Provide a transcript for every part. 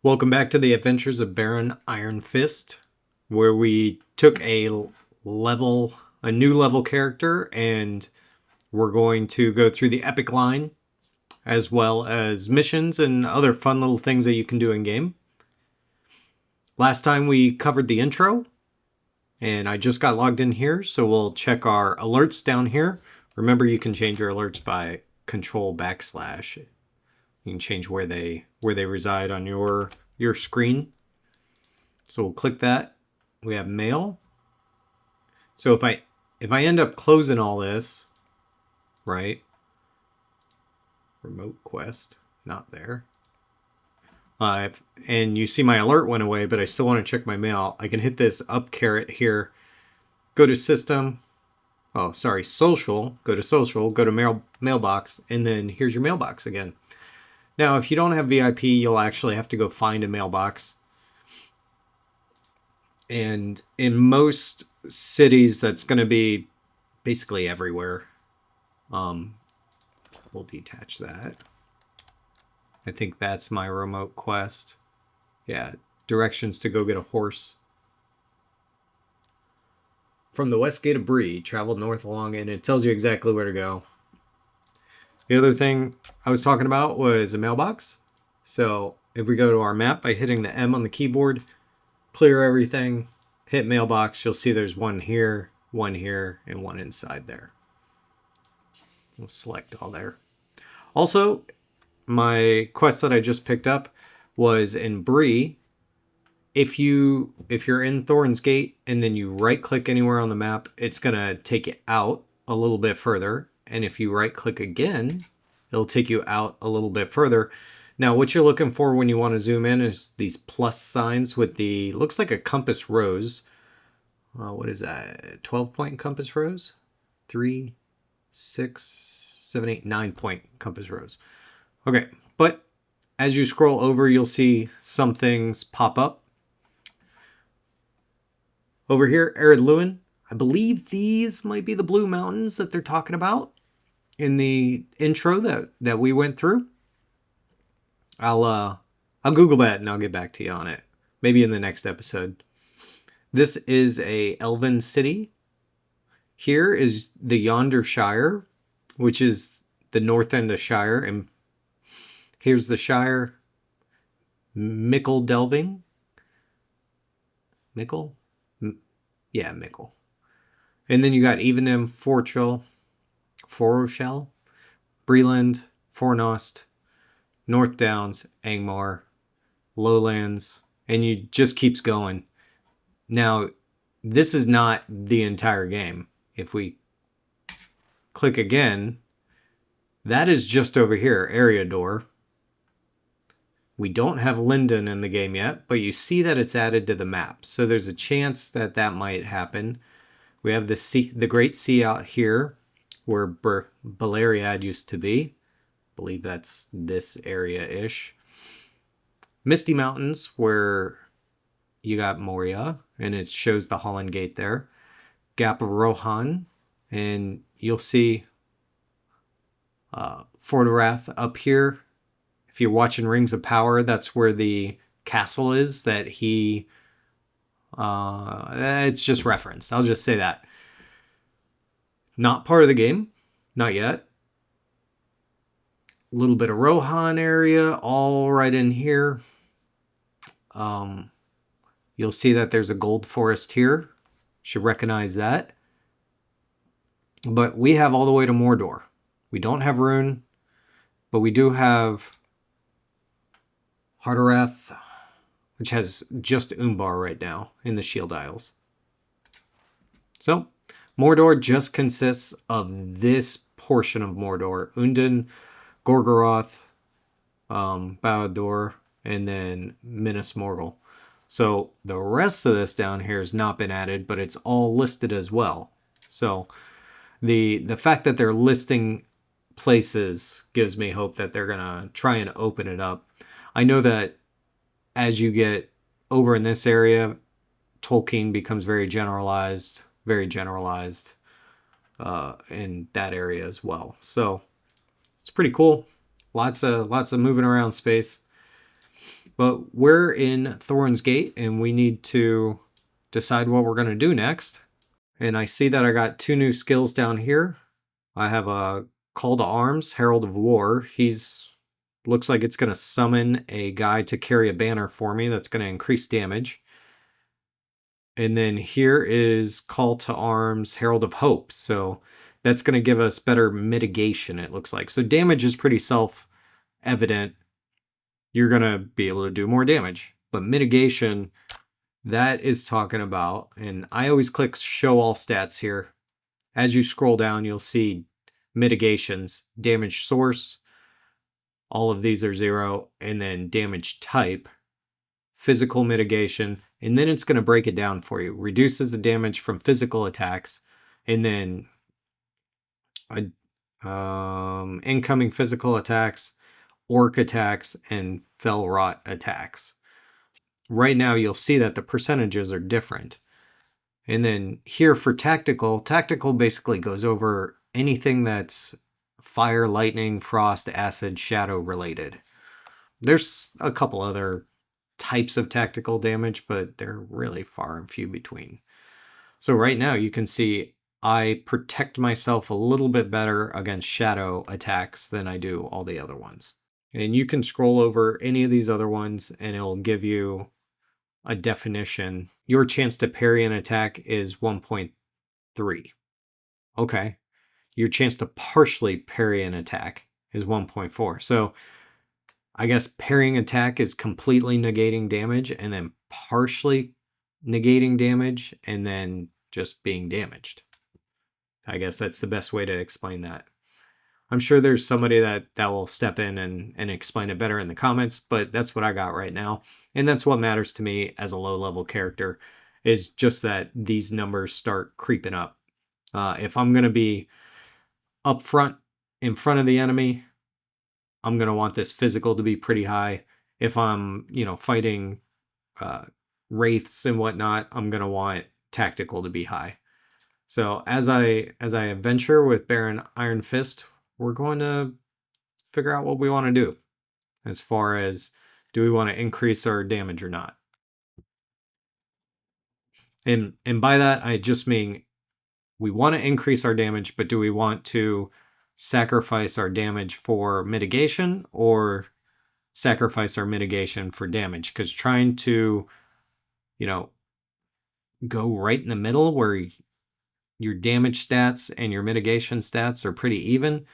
Welcome back to the Adventures of Baron Ironfist, where we took a new level character, and we're going to go through the epic line, as well as missions and other fun little things that you can do in game. Last time we covered the intro, and I just got logged in here, so we'll check our alerts down here. Remember, you can change your alerts by control /. You can change where they reside on your screen. So we'll click that. We have mail. So if I end up closing all this, right? Remote quest, not there. And you see my alert went away, but I still want to check my mail. I can hit this up caret here. Go to system. Oh, sorry, social. Go to social. Go to mailbox, and then here's your mailbox again. Now, if you don't have VIP, you'll actually have to go find a mailbox. And in most cities, that's going to be basically everywhere. We'll detach that. I think that's my remote quest. Yeah, directions to go get a horse. From the west gate of Bree, travel north along it, and it tells you exactly where to go. The other thing I was talking about was a mailbox. So if we go to our map by hitting the M on the keyboard, clear everything, hit mailbox, you'll see there's one here, and one inside there. We'll select all there. Also, my quest that I just picked up was in Bree. If you're in Thorin's Gate and then you right click anywhere on the map, it's gonna take you out a little bit further. And if you right click again, it'll take you out a little bit further. Now, what you're looking for when you want to zoom in is these plus signs with the, looks like a compass rose. What is that? 12-point compass rose? 3, 6, 7, 8, 9-point compass rose. Okay, but as you scroll over, you'll see some things pop up. Over here, Ered Luin. I believe these might be the blue mountains that they're talking about in the intro that we went through. I'll Google that and I'll get back to you on it. Maybe in the next episode. This is a elven city. Here is the Yonder Shire, which is the north end of Shire, and here's the Shire. Mickle Delving. Mickle? Yeah, Mickle. And then you got Evenem, Foroshell, Breland, Fornost, North Downs, Angmar, Lowlands, and you just keeps going. Now, this is not the entire game. If we click again, that is just over here, Eriador. We don't have Linden in the game yet, but you see that it's added to the map. So there's a chance that that might happen. We have the Great Sea out here, where Beleriad used to be. I believe that's this area-ish. Misty Mountains, where you got Moria, and it shows the Holland Gate there. Gap of Rohan, and you'll see Fordorath up here. If you're watching Rings of Power, that's where the castle is that he... it's just referenced. I'll just say that. Not part of the game. Not yet. A little bit of Rohan area, all right in here. You'll see that there's a gold forest here. Should recognize that. But we have all the way to Mordor. We don't have Rune, but we do have Hardorath, which has just Umbar right now in the Shield Isles. So, Mordor just consists of this portion of Mordor. Undin, Gorgoroth, Barad-dûr, and then Minas Morgul. So the rest of this down here has not been added, but it's all listed as well. So the fact that they're listing places gives me hope that they're going to try and open it up. I know that as you get over in this area, Tolkien becomes very generalized in that area as well. So it's pretty cool. Lots of moving around space. But we're in Thorin's Gate, and we need to decide what we're going to do next. And I see that I got 2 new skills down here. I have a Call to Arms, Herald of War. He's looks like it's going to summon a guy to carry a banner for me that's going to increase damage. And then here is Call to Arms, Herald of Hope. So that's going to give us better mitigation, it looks like. So damage is pretty self-evident. You're going to be able to do more damage. But mitigation, that is talking about, and I always click Show All Stats here. As you scroll down, you'll see mitigations, damage source, all of these are 0, and then damage type, physical mitigation, and then it's going to break it down for you. Reduces the damage from physical attacks, and then incoming physical attacks, orc attacks, and fell rot attacks. Right now, you'll see that the percentages are different. And then here for tactical basically goes over anything that's fire, lightning, frost, acid, shadow related. There's a couple other types of tactical damage, but they're really far and few between. So right now you can see I protect myself a little bit better against shadow attacks than I do all the other ones. And you can scroll over any of these other ones and it'll give you a definition. Your chance to parry an attack is 1.3. Okay. Your chance to partially parry an attack is 1.4. So I guess parrying attack is completely negating damage and then partially negating damage and then just being damaged. I guess that's the best way to explain that. I'm sure there's somebody that will step in and explain it better in the comments, but that's what I got right now. And that's what matters to me as a low-level character, is just that these numbers start creeping up. If I'm going to be up front, in front of the enemy, I'm going to want this physical to be pretty high. If I'm, fighting wraiths and whatnot, I'm going to want tactical to be high. So as I adventure with Baron Ironfist, we're going to figure out what we want to do as far as, do we want to increase our damage or not? And by that, I just mean we want to increase our damage, but do we want to sacrifice our damage for mitigation or sacrifice our mitigation for damage? Because trying to, go right in the middle where your damage stats and your mitigation stats are pretty even,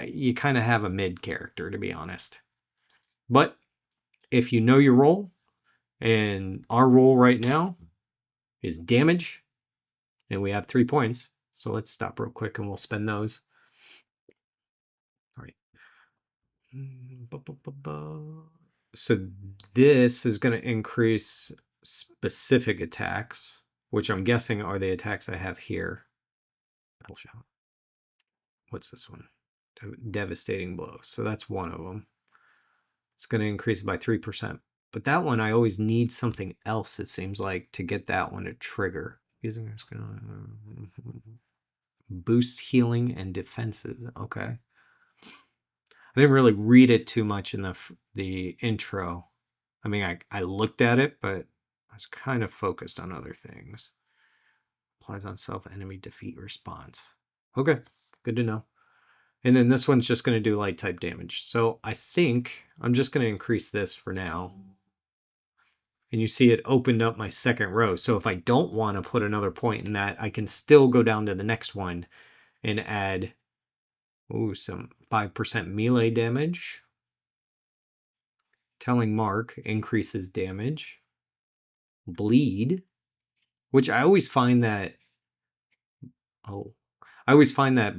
you kind of have a mid character, to be honest. But if you know your role, and our role right now is damage, and we have 3 points. So let's stop real quick and we'll spend those. All right. So this is going to increase specific attacks, which I'm guessing are the attacks I have here. What's this one? Devastating blow. So that's one of them. It's going to increase by 3%. But that one, I always need something else, it seems like, to get that one to trigger. Boost healing and defenses. Okay. I didn't really read it too much in the intro. I mean, I looked at it, but I was kind of focused on other things. Applies on self-enemy defeat response. Okay, good to know. And then this one's just going to do light type damage. So I think I'm just going to increase this for now. And you see it opened up my second row. So if I don't want to put another point in that, I can still go down to the next one and add some 5% melee damage. Telling Mark increases damage. Bleed, which I always find that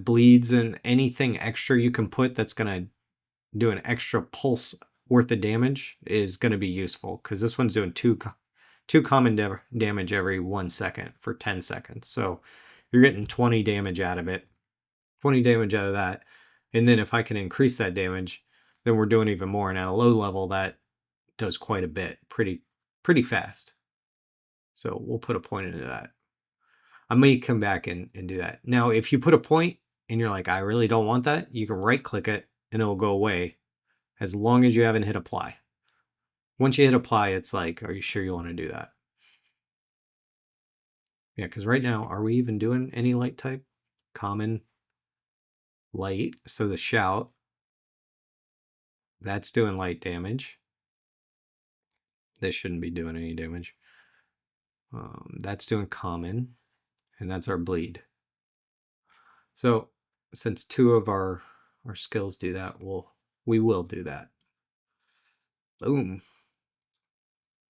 bleeds and anything extra you can put that's going to do an extra pulse worth of damage is going to be useful, because this one's doing two common damage every 1 second for 10 seconds. So you're getting 20 damage out of it. 20 damage out of that. And then if I can increase that damage, then we're doing even more. And at a low level, that does quite a bit, pretty fast. So we'll put a point into that. I may come back and do that. Now, if you put a point and you're like, I really don't want that, you can right click it and it'll go away as long as you haven't hit apply. once you hit apply, it's like, are you sure you want to do that? Yeah, because right now, are we even doing any light type? Common, light. So the shout, that's doing light damage. This shouldn't be doing any damage. That's doing common, and that's our bleed. So since 2 of our skills do that, we will do that. Boom.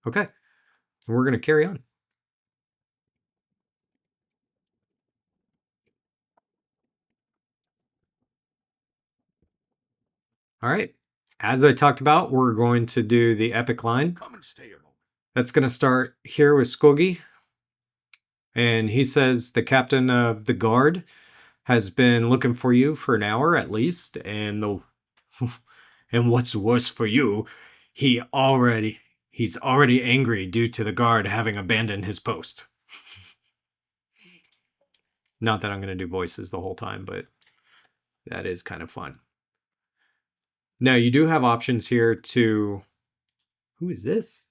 Okay, and we're gonna carry on. All right. As I talked about, we're going to do the epic line. Come and stay a moment. That's going to start here with Skorgrím. And he says the captain of the guard has been looking for you for an hour at least. And and what's worse for you, he's already angry due to the guard having abandoned his post. Not that I'm going to do voices the whole time, but that is kind of fun. Now, you do have options here to... Who is this?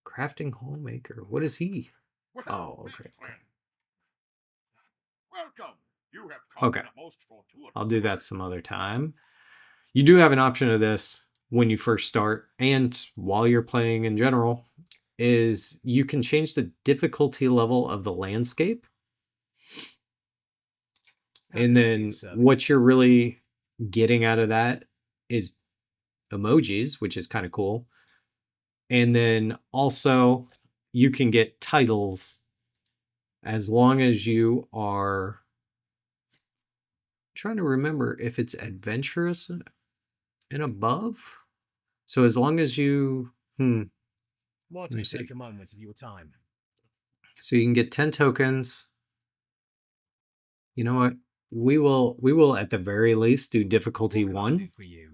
Crafting homemaker. What is he? Well, Oh, okay. Welcome. You have come Okay. the most fortuitous I'll do that some other time. You do have an option of this when you first start and while you're playing in general, is you can change the difficulty level of the landscape. And then what you're really getting out of that is emojis, which is kind of cool. And then also you can get titles as long as you are... trying to remember if it's adventurous and above. So as long as you... Why don't you take a moment of your time? So you can get 10 tokens. You know what? We will at the very least do difficulty 1. For you?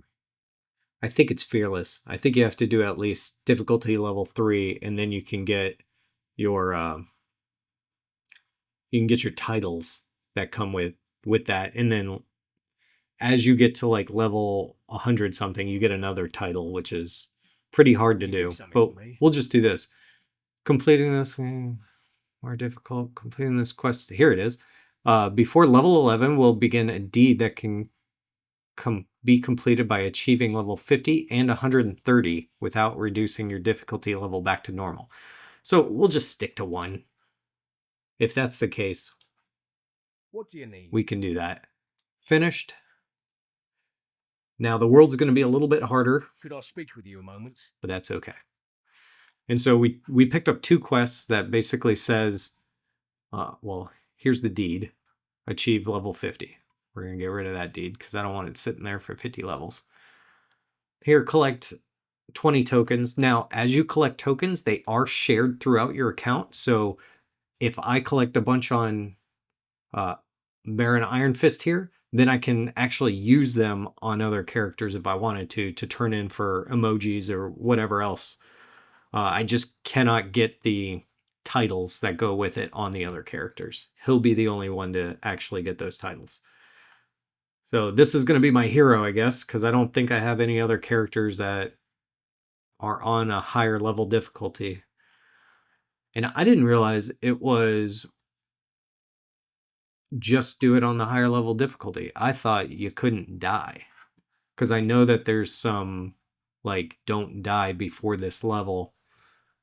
I think it's fearless. I think you have to do at least difficulty level 3, and then you can get your titles that come with that. And then as you get to like level 100 something, you get another title, which is pretty hard to do. But we'll just do this. Completing this more difficult. Completing this quest. Here it is. Before level 11, we'll begin a deed that can be completed by achieving level 50 and 130 without reducing your difficulty level back to normal. So we'll just stick to 1. If that's the case, what do you need? We can do that. Finished. Now the world's going to be a little bit harder. Could I speak with you a moment? But that's okay. And so we picked up 2 quests that basically says, well, here's the deed. Achieve level 50. We're going to get rid of that deed because I don't want it sitting there for 50 levels. Here, collect 20 tokens. Now, as you collect tokens, they are shared throughout your account. So if I collect a bunch on Baron Ironfist here, then I can actually use them on other characters if I wanted to turn in for emojis or whatever else. I just cannot get the titles that go with it on the other characters. He'll be the only one to actually get those titles. So this is going to be my hero, I guess, because I don't think I have any other characters that are on a higher level difficulty. And I didn't realize it was just do it on the higher level difficulty. I thought you couldn't die. Because I know that there's some, like, don't die before this level,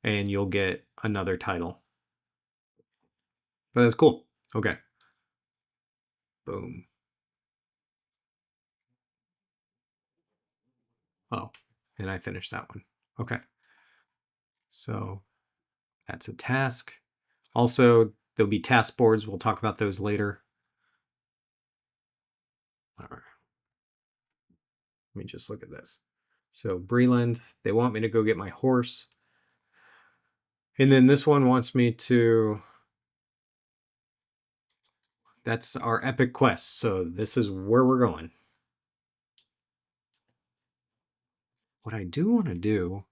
and you'll get another title. But that's cool. Okay. Boom. Oh, and I finished that one. Okay. So that's a task. Also, there'll be task boards. We'll talk about those later. All right. Let me just look at this. So Breland, they want me to go get my horse. And then this one wants me to... That's our epic quest. So this is where we're going. What I do want to do,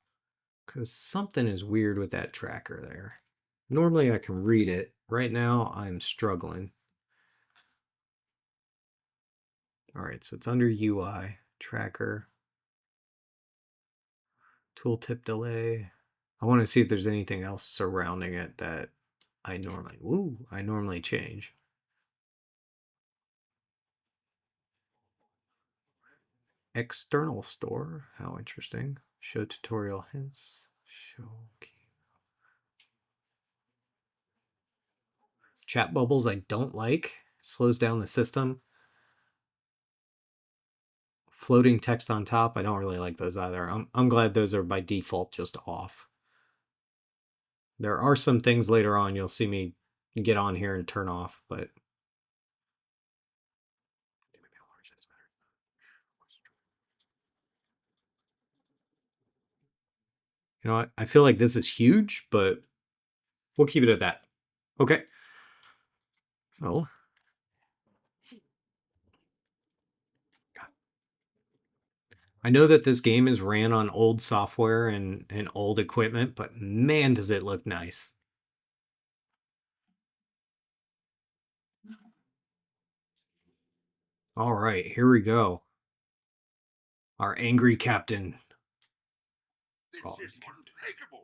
because something is weird with that tracker there. Normally I can read it. Right now I'm struggling. All right, so it's under UI, tracker. Tooltip delay. I want to see if there's anything else surrounding it that I normally change. External store. How interesting. Show tutorial hints. Show key. Chat bubbles I don't like. Slows down the system. Floating text on top. I don't really like those either. I'm glad those are by default just off. There are some things later on you'll see me get on here and turn off, but you know what? I feel like this is huge, but we'll keep it at that. Okay. So I know that this game is ran on old software and old equipment, but man, does it look nice. All right, here we go. Our angry captain. This is unbreakable.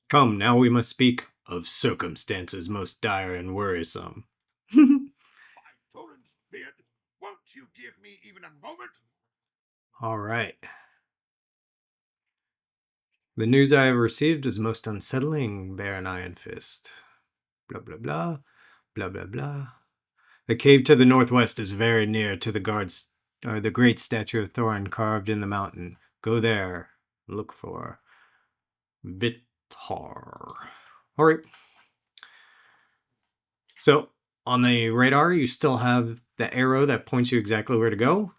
Come, now we must speak of circumstances most dire and worrisome. My Dourhan's beard. Won't you give me even a moment? All right. The news I have received is most unsettling, Baron Ironfist. Blah, blah, blah. Blah, blah, blah. The cave to the northwest is very near to the the great statue of Thorin carved in the mountain. Go there. Look for Vitar. All right. So on the radar, you still have the arrow that points you exactly where to go.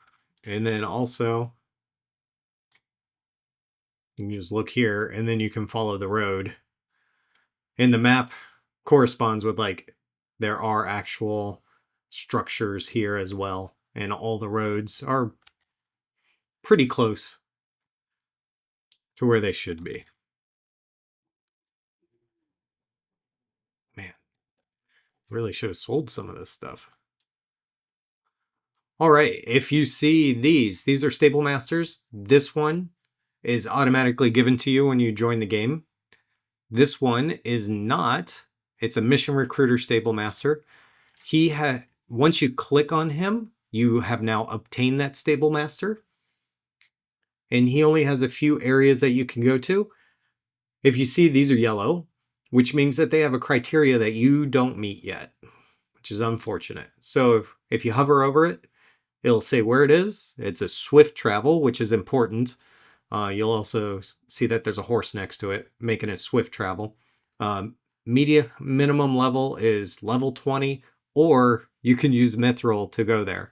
And then also, you can just look here and then you can follow the road. And the map corresponds with, like, there are actual structures here as well. And all the roads are pretty close to where they should be. Man, really should have sold some of this stuff. All right, if you see these are Stablemasters. This one is automatically given to you when you join the game. This one is not. It's a mission recruiter Stablemaster. Once you click on him, you have now obtained that Stablemaster. And he only has a few areas that you can go to. If you see, these are yellow, which means that they have a criteria that you don't meet yet, which is unfortunate. So if you hover over it, it'll say where it is. It's a swift travel, which is important. You'll also see that there's a horse next to it, making it swift travel. Media minimum level is level 20, or you can use Mithril to go there.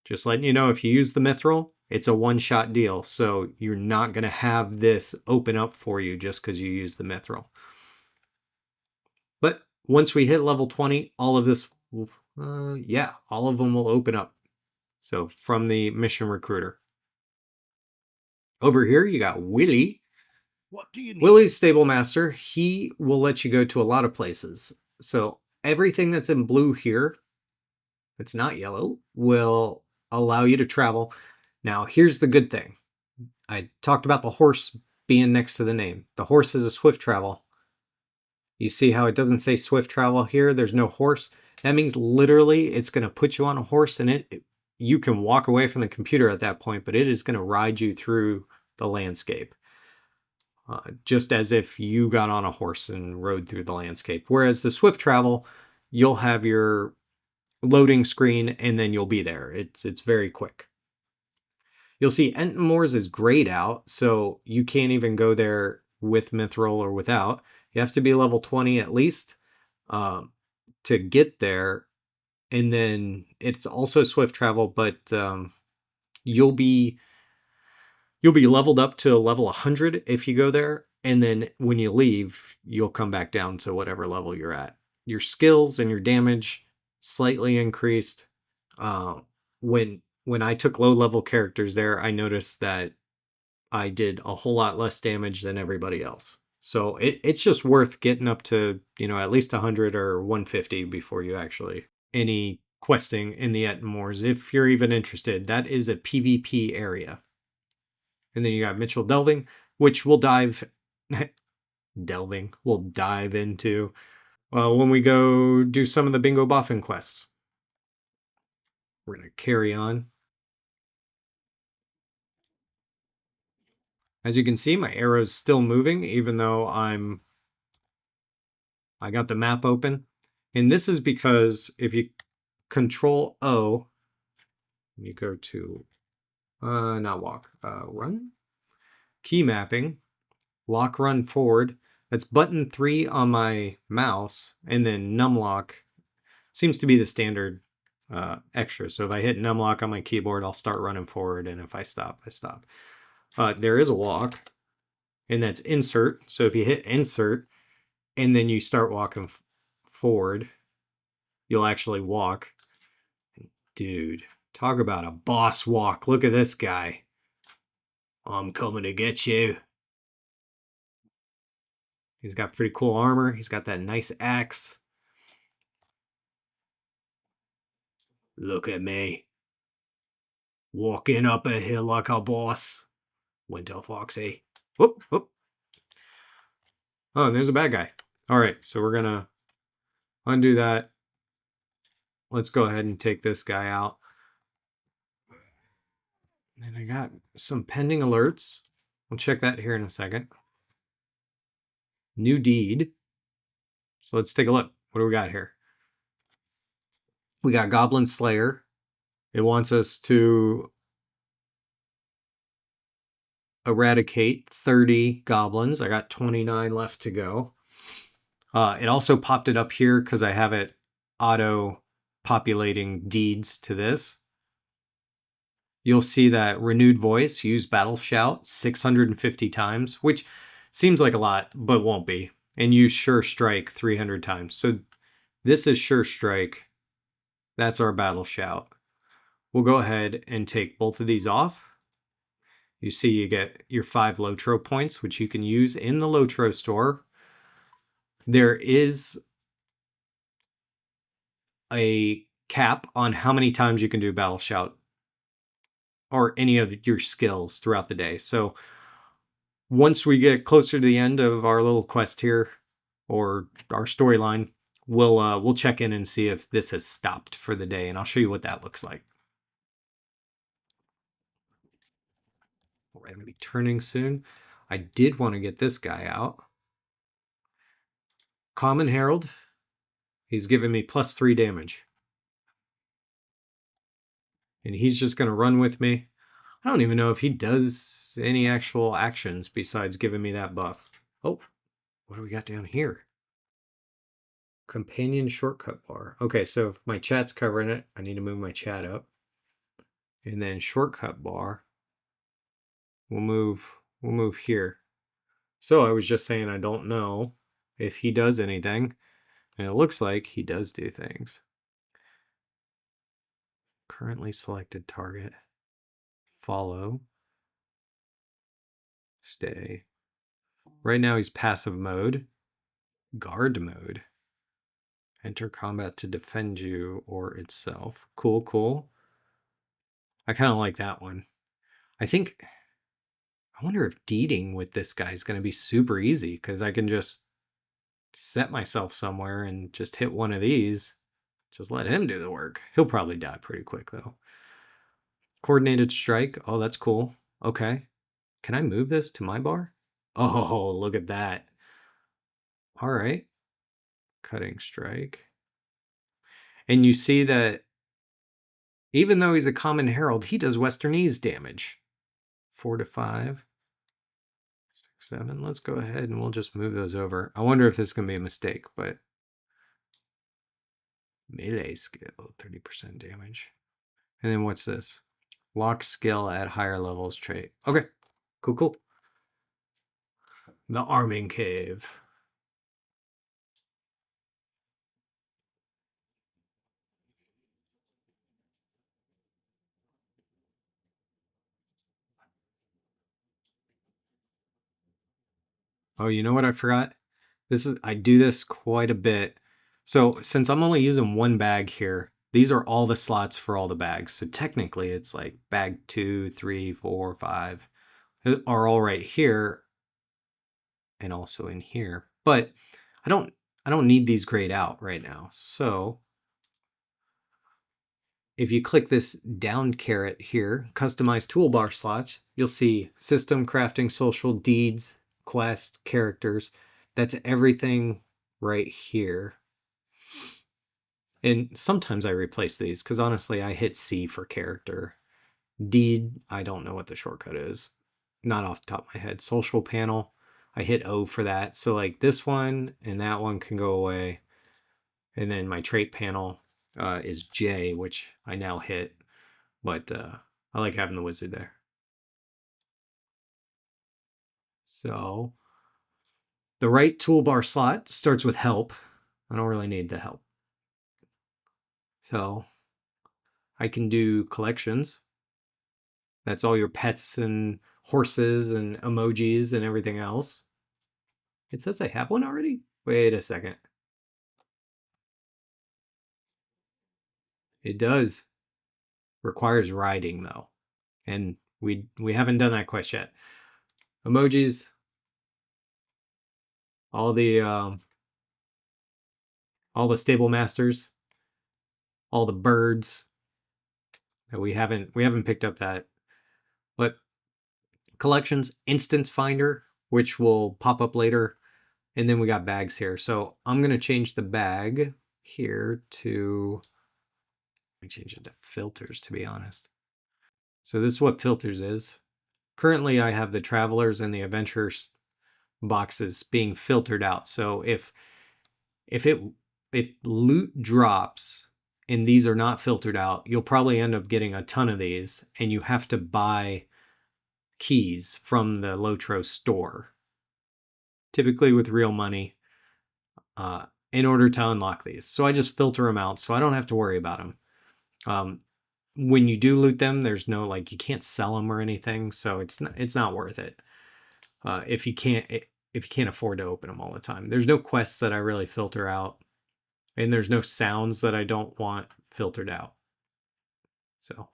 Just letting you know, if you use the Mithril, it's a one-shot deal. So you're not going to have this open up for you just because you use the Mithril. But once we hit level 20, all of this, all of them will open up. So from the mission recruiter. Over here, you got Willie. What do you need? Willie's Stablemaster. He will let you go to a lot of places. So everything that's in blue here, that's not yellow, will allow you to travel. Now, here's the good thing. I talked about the horse being next to the name. The horse is a swift travel. You see how it doesn't say swift travel here? There's no horse. That means literally it's going to put you on a horse, and you can walk away from the computer at that point, but it is going to ride you through the landscape. Just as if you got on a horse and rode through the landscape. Whereas the swift travel, you'll have your loading screen and then you'll be there. It's very quick. You'll see Entenmoors is grayed out, so you can't even go there with Mithril or without. You have to be level 20 at least to get there. And then it's also swift travel, but you'll be leveled up to level 100 if you go there. And then when you leave, you'll come back down to whatever level you're at. Your skills and your damage slightly increased. When I took low level characters there, I noticed that I did a whole lot less damage than everybody else. So it's just worth getting up to, at least 100 or 150 before you actually any questing in the Ettenmoors, if you're even interested. That is a PvP area. And then you got Mitchell Delving, which we'll dive we'll dive into when we go do some of the bingo boffin quests. We're going to carry on. As you can see, my arrow's still moving, even though I got the map open. And this is because if you Control O, you go to, not walk, run, key mapping, lock run forward. That's button 3 on my mouse, and then numlock seems to be the standard extra. So if I hit numlock on my keyboard, I'll start running forward, and if I stop, I stop. There is a walk, and that's insert. So if you hit insert, and then you start walking forward, you'll actually walk. Dude, talk about a boss walk. Look at this guy. I'm coming to get you. He's got pretty cool armor. He's got that nice axe. Look at me. Walking up a hill like a boss. Winter Foxy. Whoop, whoop. Oh, and there's a bad guy. All right, so we're going to undo that. Let's go ahead and take this guy out. And I got some pending alerts. We'll check that here in a second. New deed. So let's take a look. What do we got here? We got Goblin Slayer. It wants us to eradicate 30 goblins. I got 29 left to go. It also popped it up here because I have it auto populating deeds to this. You'll see that renewed voice, use battle shout 650 times, which seems like a lot, but won't be. And use sure strike 300 times. So this is sure strike. That's our battle shout. We'll go ahead and take both of these off. You see you get your 5 LOTRO points, which you can use in the LOTRO store. There is a cap on how many times you can do battle shout or any of your skills throughout the day. So once we get closer to the end of our little quest here or our storyline, we'll check in and see if this has stopped for the day, and I'll show you what that looks like. All right, I'm going to be turning soon. I did want to get this guy out. Common Herald. He's giving me +3 damage. And he's just going to run with me. I don't even know if he does any actual actions besides giving me that buff. Oh, what do we got down here? Companion shortcut bar. Okay, so if my chat's covering it, I need to move my chat up. And then shortcut bar. We'll move here. So I was just saying I don't know if he does anything. And it looks like he does do things. Currently selected target. Follow. Stay. Right now he's passive mode. Guard mode. Enter combat to defend you or itself. Cool, cool. I kind of like that one. I wonder if deeding with this guy is going to be super easy because I can just set myself somewhere and just hit one of these. Just let him do the work. He'll probably die pretty quick though. Coordinated strike. Oh, that's cool. Okay. Can I move this to my bar? Oh, look at that. All right. Cutting strike. And you see that even though he's a common herald, he does Westernese damage. 4 to 5. 6, 7. Let's go ahead and we'll just move those over. I wonder if this is going to be a mistake, but melee skill, 30% damage. And then what's this? Lock skill at higher levels trait. Okay, cool, cool. The Arming Cave. Oh, you know what I forgot? I do this quite a bit. So since I'm only using one bag here, these are all the slots for all the bags. So technically it's like bag 2, 3, 4, 5 are all right here and also in here. But I don't need these grayed out right now. So if you click this down caret here, customize toolbar slots, you'll see system, crafting, social, deeds, quest, characters. That's everything right here. And sometimes I replace these because honestly, I hit C for character. Deed, I don't know what the shortcut is. Not off the top of my head. Social panel, I hit O for that. So like this one and that one can go away. And then my trait panel is J, which I now hit. But I like having the wizard there. So the right toolbar slot starts with help. I don't really need the help. So I can do collections. That's all your pets and horses and emojis and everything else. It says I have one already? Wait a second. It does. Requires riding though. And we haven't done that quest yet. Emojis. All the Stablemasters. All the birds. We haven't picked up that. But collections, instance finder, which will pop up later. And then we got bags here. So I'm going to change the bag here to, let me change it to filters, to be honest. So this is what filters is. Currently I have the travelers and the adventurers boxes being filtered out. So if loot drops and these are not filtered out, you'll probably end up getting a ton of these and you have to buy keys from the LOTRO store, typically with real money, in order to unlock these. So I just filter them out so I don't have to worry about them. When you do loot them, there's no, like, you can't sell them or anything, so it's not worth it if you can't afford to open them all the time. There's no quests that I really filter out, and there's no sounds that I don't want filtered out. So,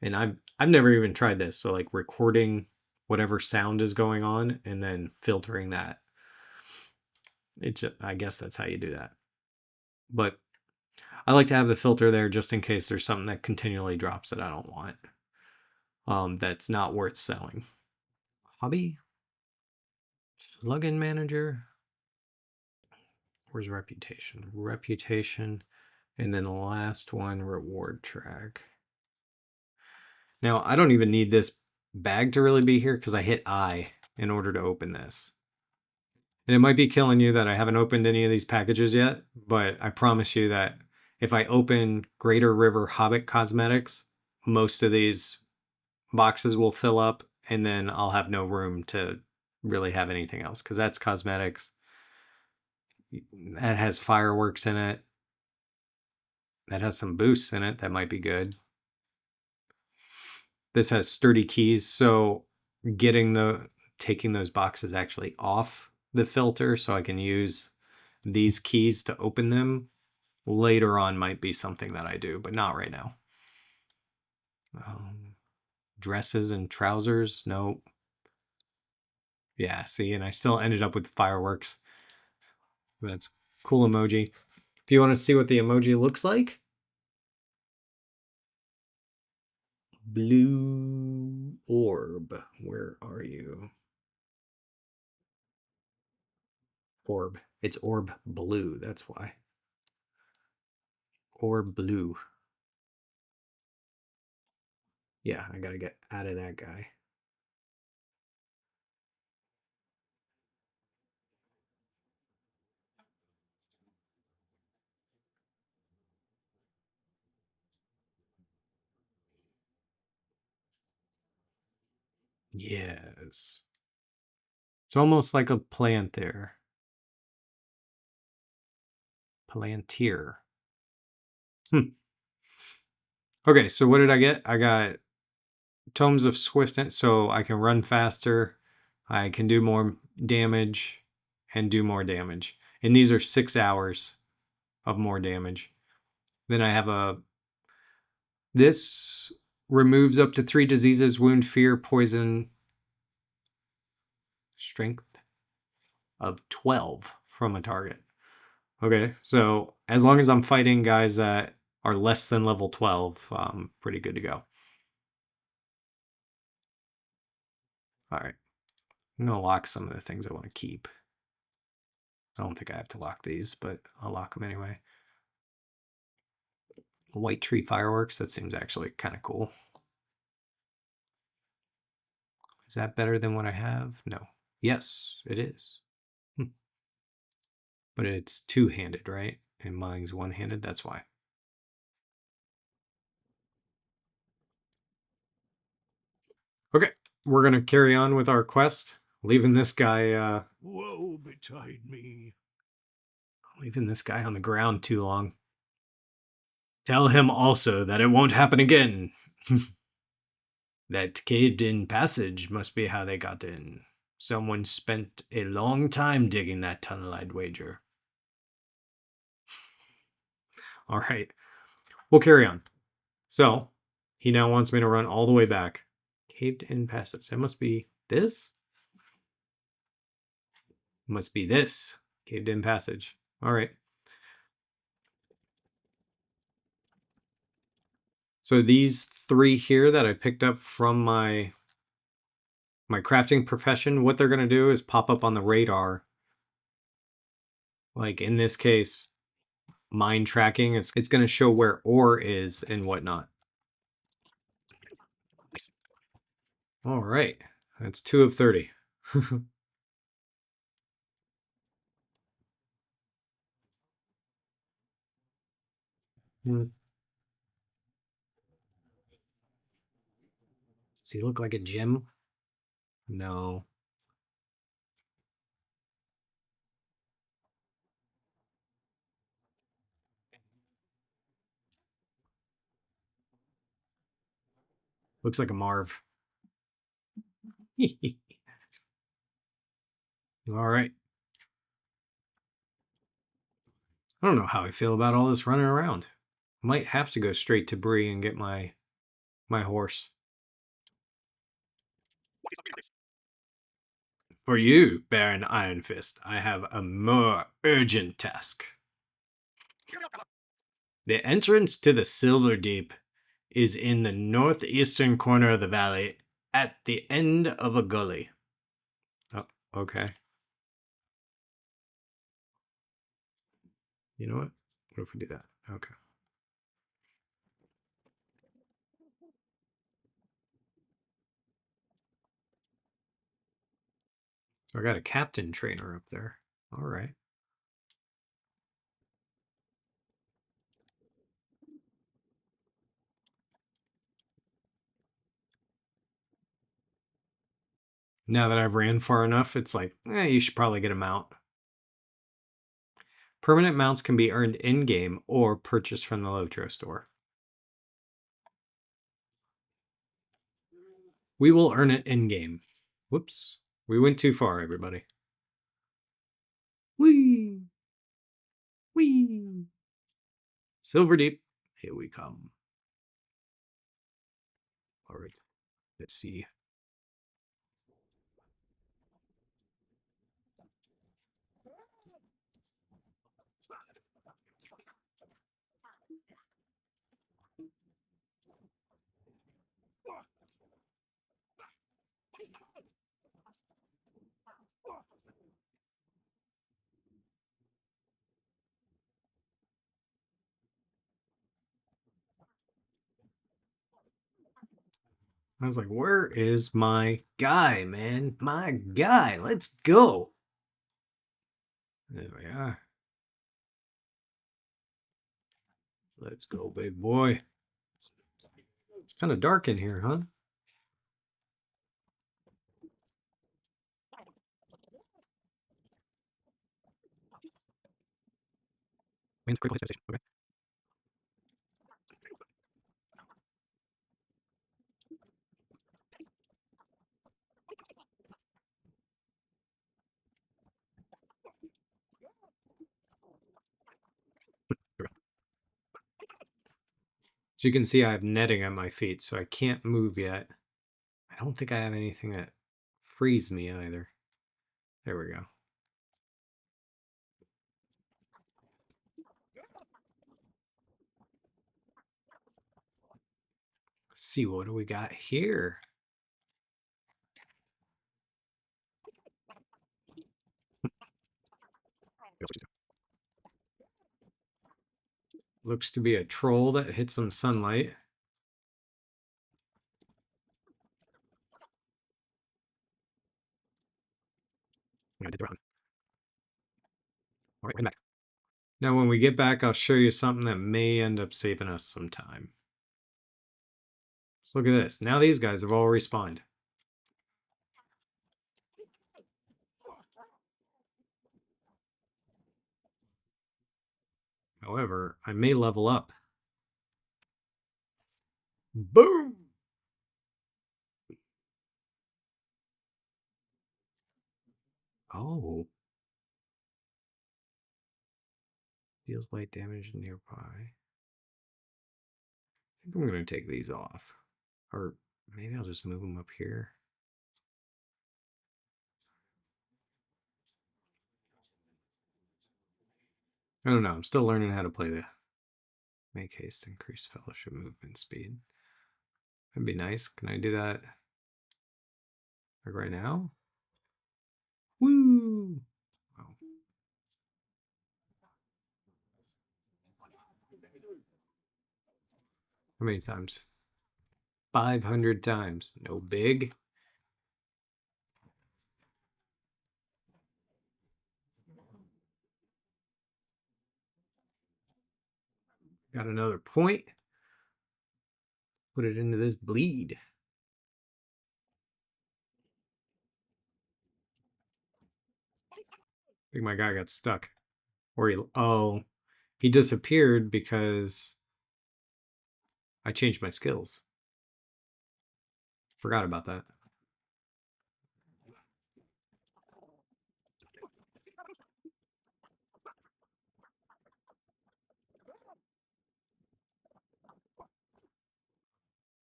and I've never even tried this. So like recording whatever sound is going on and then filtering that. I guess that's how you do that. But I like to have the filter there just in case there's something that continually drops that I don't want. That's not worth selling. Hobby? Plugin manager? Where's reputation? Reputation. And then the last one, reward track. Now, I don't even need this bag to really be here because I hit I in order to open this. And it might be killing you that I haven't opened any of these packages yet, but I promise you that if I open Greater River Hobbit Cosmetics, most of these boxes will fill up and then I'll have no room to really have anything else because that's cosmetics. That has fireworks in it. That has some boosts in it that might be good. This has sturdy keys, so taking those boxes actually off the filter so I can use these keys to open them later on might be something that I do, but not right now. Dresses and trousers, nope. Yeah, see, and I still ended up with fireworks. That's cool emoji. If you want to see what the emoji looks like, blue orb, where are you? Orb. It's orb blue, that's why. Orb blue. Yeah, I gotta get out of that guy. Yes. It's almost like a plant there. Palantir. Okay, so what did I get? I got Tomes of Swiftness, so I can run faster. I can do more damage and do more damage. And these are 6 hours of more damage. Then I have a... This removes up to 3 diseases, wound, fear, poison, strength of 12 from a target. Okay, so as long as I'm fighting guys that are less than level 12, I'm pretty good to go. All right, I'm going to lock some of the things I want to keep. I don't think I have to lock these, but I'll lock them anyway. White tree fireworks, that seems actually kind of cool. Is that better than what I have? No. Yes, it is. But it's two-handed, right? And mine's one-handed, that's why. Okay, we're going to carry on with our quest. Leaving this guy, Woe betide me. leaving this guy on the ground too long. Tell him also that it won't happen again. That caved-in passage must be how they got in. Someone spent a long time digging that tunnel, I'd wager. All right, we'll carry on. So, he now wants me to run all the way back. Caved-in passage. It must be this? Must be this. Caved-in passage. All right. So these 3 here that I picked up from my crafting profession, what they're going to do is pop up on the radar. Like in this case, mine tracking, it's going to show where ore is and whatnot. All right. That's 2 of 30. Does he look like a gem? No. Looks like a Marv. All right. I don't know how I feel about all this running around. Might have to go straight to Bree and get my horse. For you, Baron Ironfist, I have a more urgent task. The entrance to the Silver Deep is in the northeastern corner of the valley at the end of a gully. Oh, okay. You know what? What if we do that? Okay. So I got a captain trainer up there. All right. Now that I've ran far enough, it's like, you should probably get a mount. Permanent mounts can be earned in-game or purchased from the LOTRO store. We will earn it in-game. Whoops. We went too far, everybody. Whee! Whee! Silver Deep, here we come. All right, let's see. I was like, where is my guy, man? My guy, let's go. There we are. Let's go, big boy. It's kind of dark in here, huh? Wayne's critical hit station. Okay. Here we go. As you can see, I have netting at my feet, so I can't move yet. I don't think I have anything that frees me either. There we go. Let's see, what do we got here? Looks to be a troll that hits some sunlight. I did wrong. All right, we're back. Now, when we get back, I'll show you something that may end up saving us some time. So look at this. Now these guys have all respawned. However, I may level up. Boom! Oh. Deals light damage nearby. I think I'm going to take these off. Or maybe I'll just move them up here. I don't know. I'm still learning how to play the make haste, increase fellowship movement speed. That'd be nice. Can I do that like right now? Woo! Oh. How many times? 500 times. No big. Got another point. Put it into this bleed. I think my guy got stuck. Or he disappeared because I changed my skills. Forgot about that.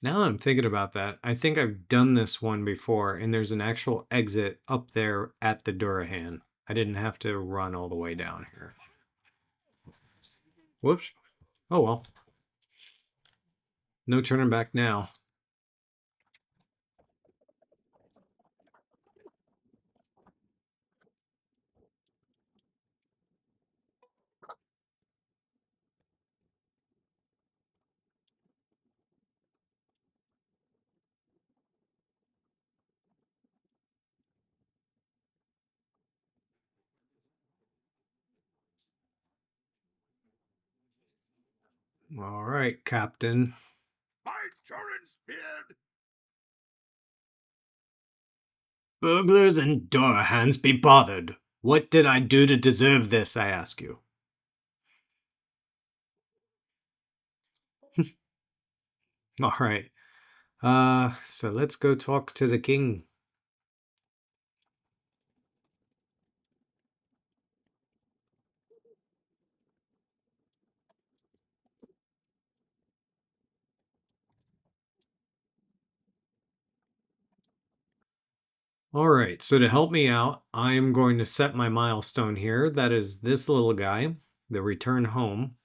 Now that I'm thinking about that, I think I've done this one before, and there's an actual exit up there at the Dourhan. I didn't have to run all the way down here. Whoops. Oh well. No turning back now. All right, Captain. My Durin's beard! Burglars and Dourhands be bothered. What did I do to deserve this, I ask you? All right. So let's go talk to the king. All right, so to help me out, I am going to set my milestone here. That is this little guy, the return home.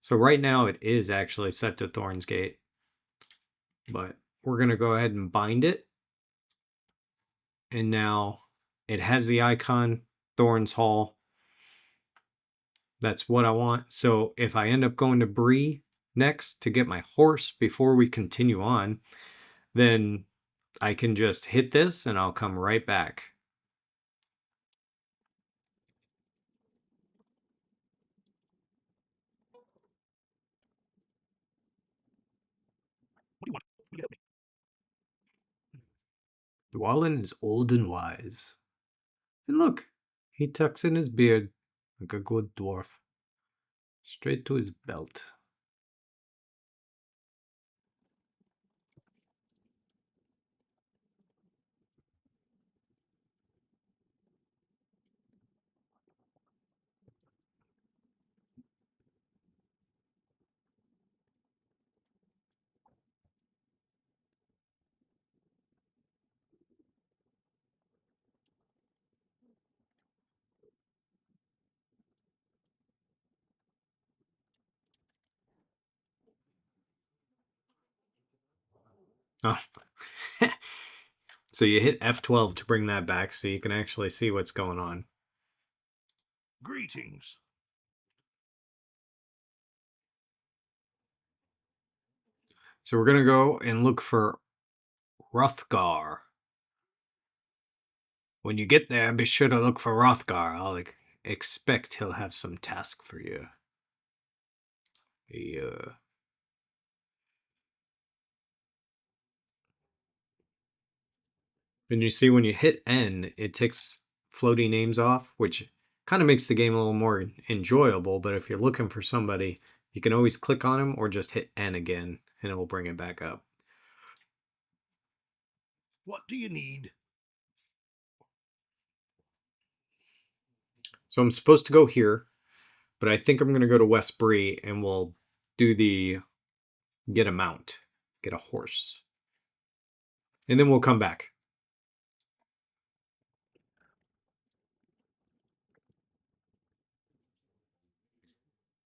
So right now it is actually set to Thorn's Gate, but we're going to go ahead and bind it. And now it has the icon Thorn's Hall. That's what I want. So if I end up going to Bree next to get my horse before we continue on, then I can just hit this and I'll come right back. Dwalin is old and wise. And look, he tucks in his beard like a good dwarf. Straight to his belt. Oh. So you hit F12 to bring that back so you can actually see what's going on. Greetings. So we're going to go and look for Hrothgar. When you get there, be sure to look for Hrothgar. I'll expect he'll have some task for you. Yeah. And you see when you hit N, it takes floaty names off, which kind of makes the game a little more enjoyable. But if you're looking for somebody, you can always click on him or just hit N again, and it will bring it back up. What do you need? So I'm supposed to go here, but I think I'm going to go to West Bree, and we'll do the get a mount, get a horse. And then we'll come back.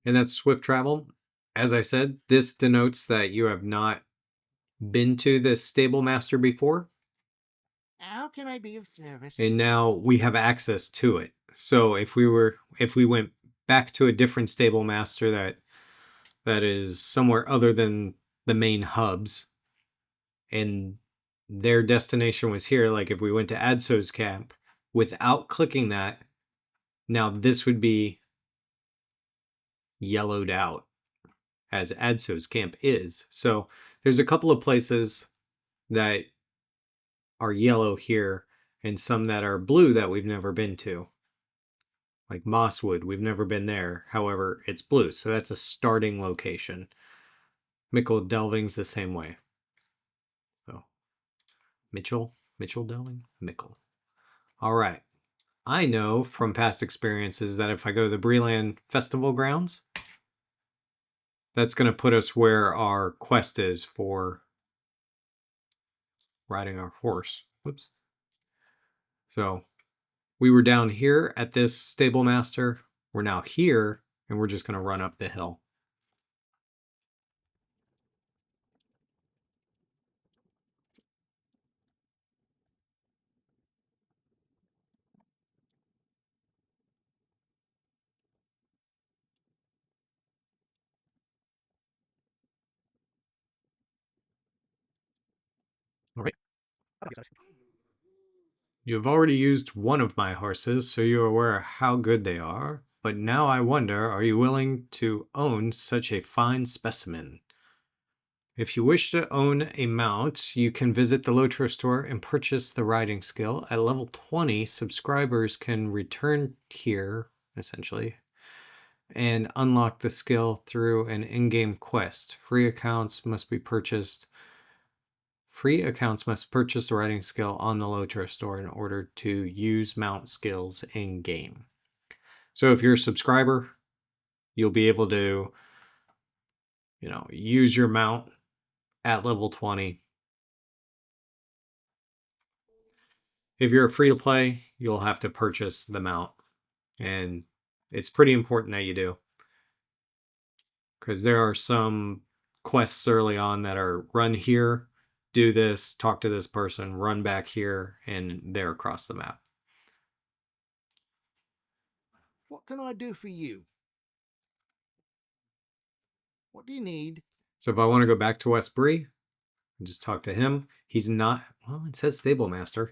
And that's swift travel. As I said, this denotes that you have not been to this Stablemaster before. How can I be of service? And now we have access to it. So if we went back to a different Stablemaster that is somewhere other than the main hubs, and their destination was here, like if we went to Adso's camp, without clicking that, now this would be yellowed out as Adso's camp is. So there's a couple of places that are yellow here and some that are blue that we've never been to. Like Mosswood, we've never been there. However, it's blue, so that's a starting location. Mickle Delving's the same way. So Mitchell Delving? Mickle. All right. I know from past experiences that if I go to the Breland Festival grounds, that's going to put us where our quest is for riding our horse. Whoops. So we were down here at this Stablemaster. We're now here, and we're just going to run up the hill. All right. You have already used one of my horses, so you are aware how good they are. But now I wonder, are you willing to own such a fine specimen? If you wish to own a mount, you can visit the LOTRO store and purchase the riding skill. At level 20, subscribers can return here, essentially, and unlock the skill through an in-game quest. Free accounts must purchase the riding skill on the LOTRO store in order to use mount skills in-game. So if you're a subscriber, you'll be able to, use your mount at level 20. If you're a free-to-play, you'll have to purchase the mount. And it's pretty important that you do. Because there are some quests early on that are run here, do this, talk to this person, run back here, and they're across the map. What can I do for you? What do you need? So if I want to go back to West Bree, and just talk to him, he's not, well, it says Stablemaster.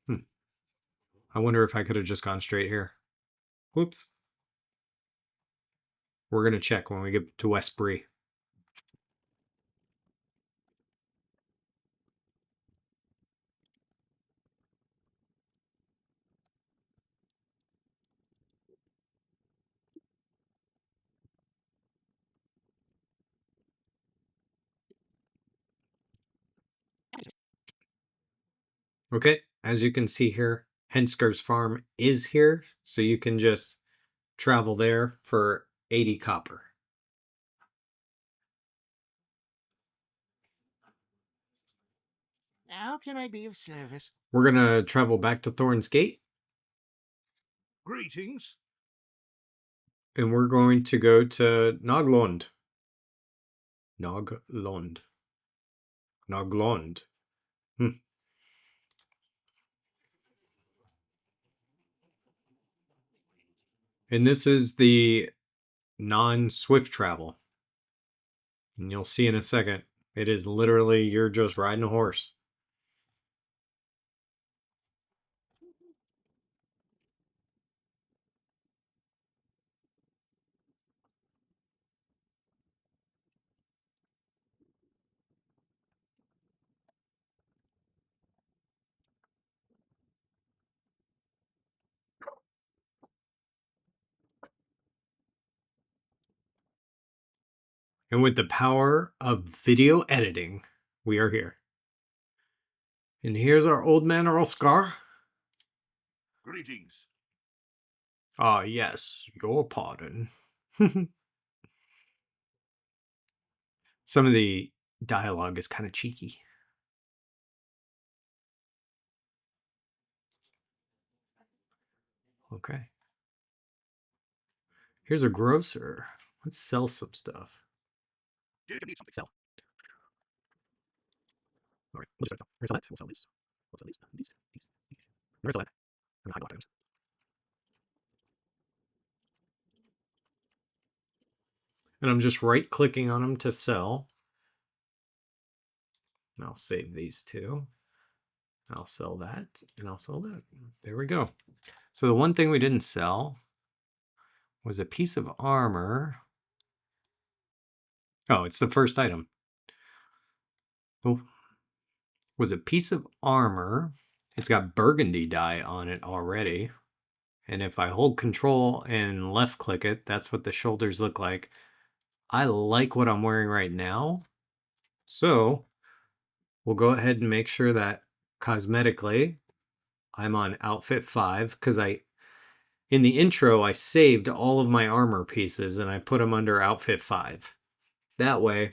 I wonder if I could have just gone straight here. Whoops. We're going to check when we get to West Bree. Okay, as you can see here, Hensker's farm is here, so you can just travel there for 80 copper. How can I be of service? We're going to travel back to Thorn's Gate, Greetings. and we're going to go to Noglund. Noglond. Noglond. And this is the non-swift travel. And you'll see in a second, it is literally you're just riding a horse. And with the power of video editing, we are here. And here's our old man Oscar. Greetings. Ah, yes, your pardon. Some of the dialogue is kind of cheeky. Okay. Here's a grocer. Let's sell some stuff. Do you need something? Sell. All right. We'll sell that. We'll sell these. We'll sell these. We'll sell that. I'm gonna hide items. And I'm just right clicking on them to sell. And I'll save these two. I'll sell that and I'll sell that. There we go. So the one thing we didn't sell was a piece of armor. Oh, it's the first item. Oh, was a piece of armor. It's got burgundy dye on it already. And if I hold control and left click it, that's what the shoulders look like. I like what I'm wearing right now. So we'll go ahead and make sure that cosmetically I'm on outfit 5 because in the intro I saved all of my armor pieces and I put them under outfit 5. That way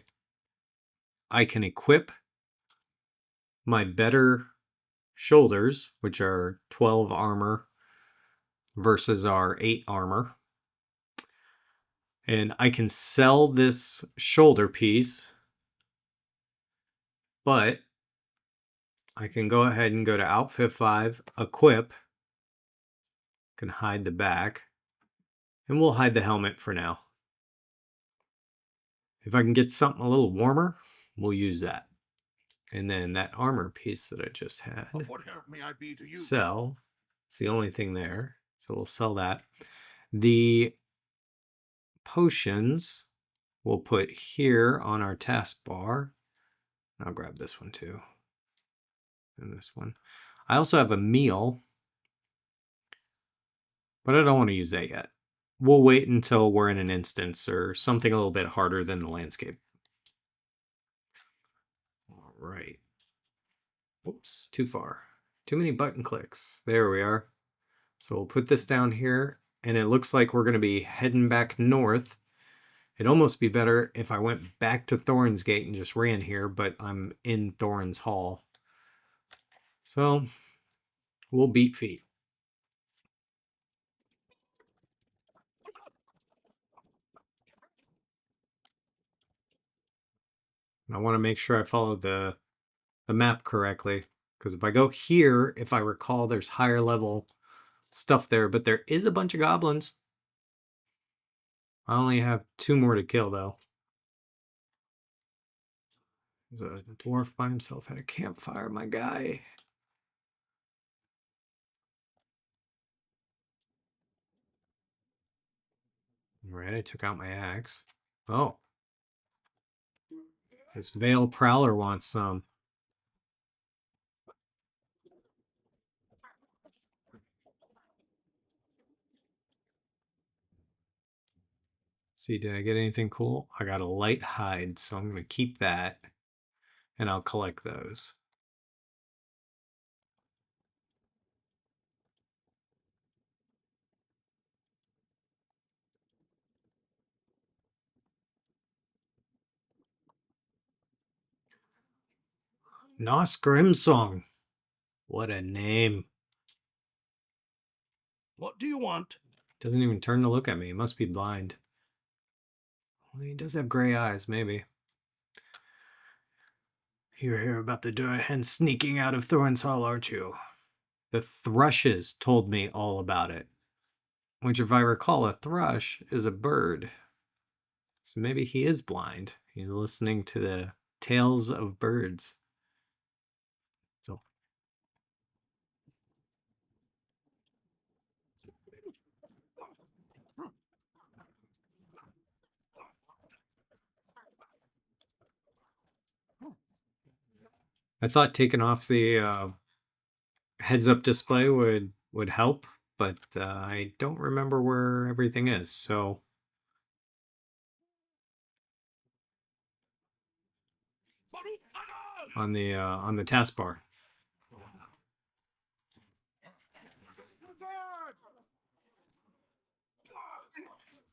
I can equip my better shoulders, which are 12 armor versus our 8 armor. And I can sell this shoulder piece, but I can go ahead and go to outfit 5, equip, can hide the back, and we'll hide the helmet for now. If I can get something a little warmer, we'll use that. And then that armor piece that I just had, What help may I be to you? sell. It's the only thing there. So we'll sell that. The potions we'll put here on our taskbar. I'll grab this one too. And this one. I also have a meal, but I don't want to use that yet. We'll wait until we're in an instance or something a little bit harder than the landscape. All right. Oops, too far. Too many button clicks. There we are. So we'll put this down here, and it looks like we're going to be heading back north. It'd almost be better if I went back to Thorin's Gate and just ran here, but I'm in Thorin's Hall. So we'll beat feet. And I want to make sure I follow the map correctly. Because if I go here, if I recall, there's higher level stuff there. But there is a bunch of goblins. I only have 2 more to kill, though. There's a dwarf by himself at a campfire, my guy. Alright, I took out my axe. Oh. This Veil Prowler wants some. See, did I get anything cool? I got a light hide, so I'm going to keep that. And I'll collect those. Skorgrím song. What a name. What do you want? Doesn't even turn to look at me. He must be blind. Well, he does have gray eyes, maybe. You hear about the Dourhands sneaking out of Thorns Hall, aren't you? The thrushes told me all about it. Which, if I recall, a thrush is a bird. So maybe he is blind. He's listening to the tales of birds. So I thought taking off the heads-up display would help, but I don't remember where everything is. So on the taskbar.